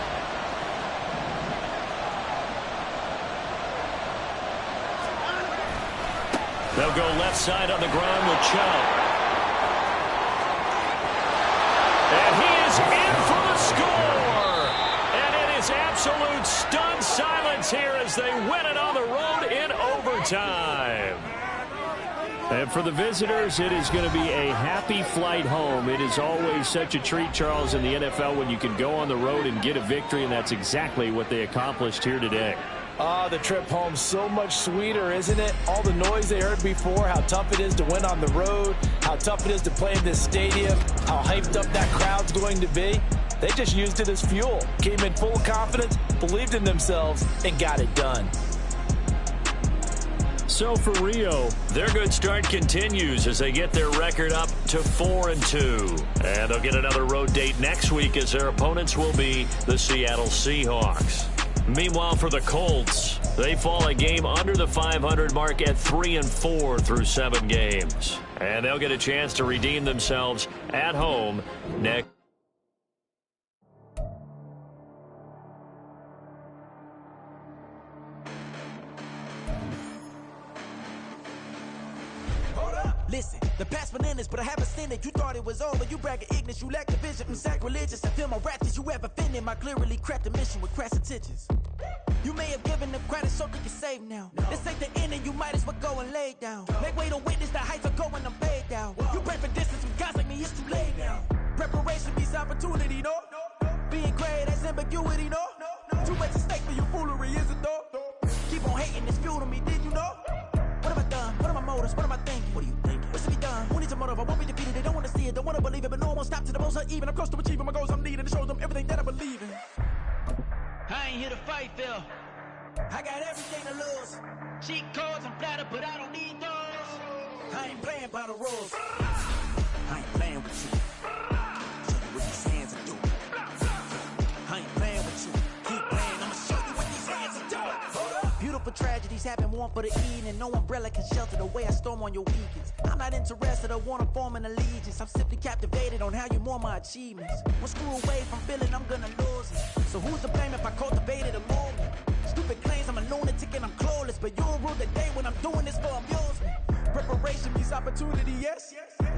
They'll go left side on the ground with Chubb. And he is in for the score. And it is absolute stunned silence here as they win it on the road in overtime. And for the visitors, it is going to be a happy flight home. It is always such a treat, Charles, in the NFL when you can go on the road and get a victory, and that's exactly what they accomplished here today. The trip home so much sweeter, isn't it? All the noise they heard before, how tough it is to win on the road, how tough it is to play in this stadium, how hyped up that crowd's going to be. They just used it as fuel, came in full of confidence, believed in themselves, and got it done. So for Rio, their good start continues as they get their record up to 4-2. And they'll get another road date next week as their opponents will be the Seattle Seahawks. Meanwhile, for the Colts, they fall a game under the 500 mark at 3-4 through 7 games. And they'll get a chance to redeem themselves at home next. Listen, the past been endless, but I haven't seen it. You thought it was over, you bragging ignorance, you lack the vision. I'm sacrilegious, I feel my ratchets, you have offended my clearly crafted mission with crass intentions. You may have given them credit so they can save now. This ain't the end and you might as well go and lay down. Make way to witness the heights are going, I'm paid down. You pray for distance with guys like me, it's too late now. Preparation means opportunity, no? Being great, that's ambiguity, no? Too much at stake for your foolery, is it though? Keep on hating, it's fuel to me, did you know? What have I done? What are my motives? What am I thinking? What are you thinking? What's to be done? Who needs a motive? I won't be defeated, they don't want to see it, don't want to believe it, but no one won't stop to the most uneven. I'm close to achieving my goals, I'm needing to show them everything that I believe in. I ain't here to fight, Phil. I got everything to lose. Cheat codes, I'm flattered, but I don't need those. I ain't playing by the rules. I ain't playing with you. Show you what these hands are doing. I ain't playing with you. Keep playing, I'ma show you what these hands are doing. Hold up. Beautiful tragedies happen, one for the evening. No umbrella can shelter the way I storm on your weekends. I'm not interested, I wanna form an allegiance. I'm simply captivated on how you more my achievements. One screw away from feeling I'm gonna lose it. So who's to blame if I cultivated a movement? Stupid claims I'm a lunatic and I'm clueless, but you'll rule the day when I'm doing this for amusement. Preparation means opportunity, yes.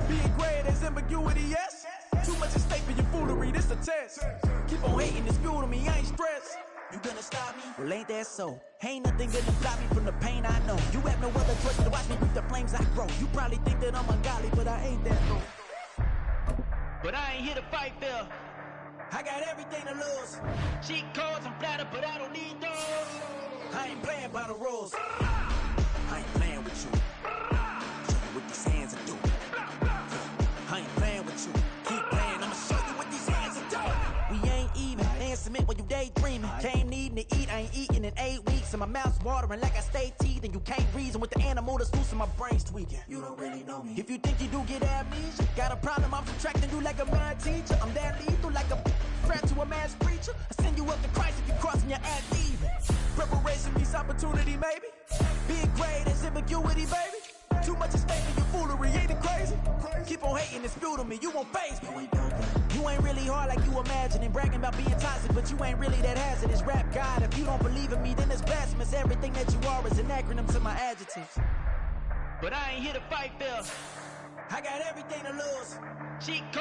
Being great, there's ambiguity, yes. Too much at stake for your foolery, this a test. Keep on hating, it's fuel to me, I ain't stressed. You gonna stop me? Well, ain't that so? Ain't nothing gonna stop me from the pain I know. You have no other choice to watch me reap the flames I grow. You probably think that I'm ungodly, but I ain't that though. But I ain't here to fight, Phil. I got everything to lose. Cheat codes, I'm flattered, but I don't need those. I ain't playing by the rules. I ain't playing with you. Show you what these hands are doing. I ain't playing with you. Keep playing, I'ma show you what these hands are doing. We ain't even. Answer it when you daydreaming. Came needing to eat, I ain't eating in 8 weeks. And my mouth's watering like I stay teeth. And you can't reason with the animal that's loose and my brain's tweaking. You don't really know me. If you think you do get amnesia, got a problem, I'm subtracting you like a mind teacher. I'm that lethal like a threat to a mass preacher. I send you up to Christ if you crossing your ad even. Preparation means opportunity, maybe. Being great, there's ambiguity, baby. Too much at stake for your foolery, ain't it crazy? Keep on hating, it's fuel to me, you won't face me. You ain't really hard like you imagining. Bragging about being toxic, but you ain't really that hazardous. Rap God, if you don't believe in me, then it's blasphemous. Everything that you are is an acronym to my adjectives. But I ain't here to fight, Phil. I got everything to lose. Cheat codes.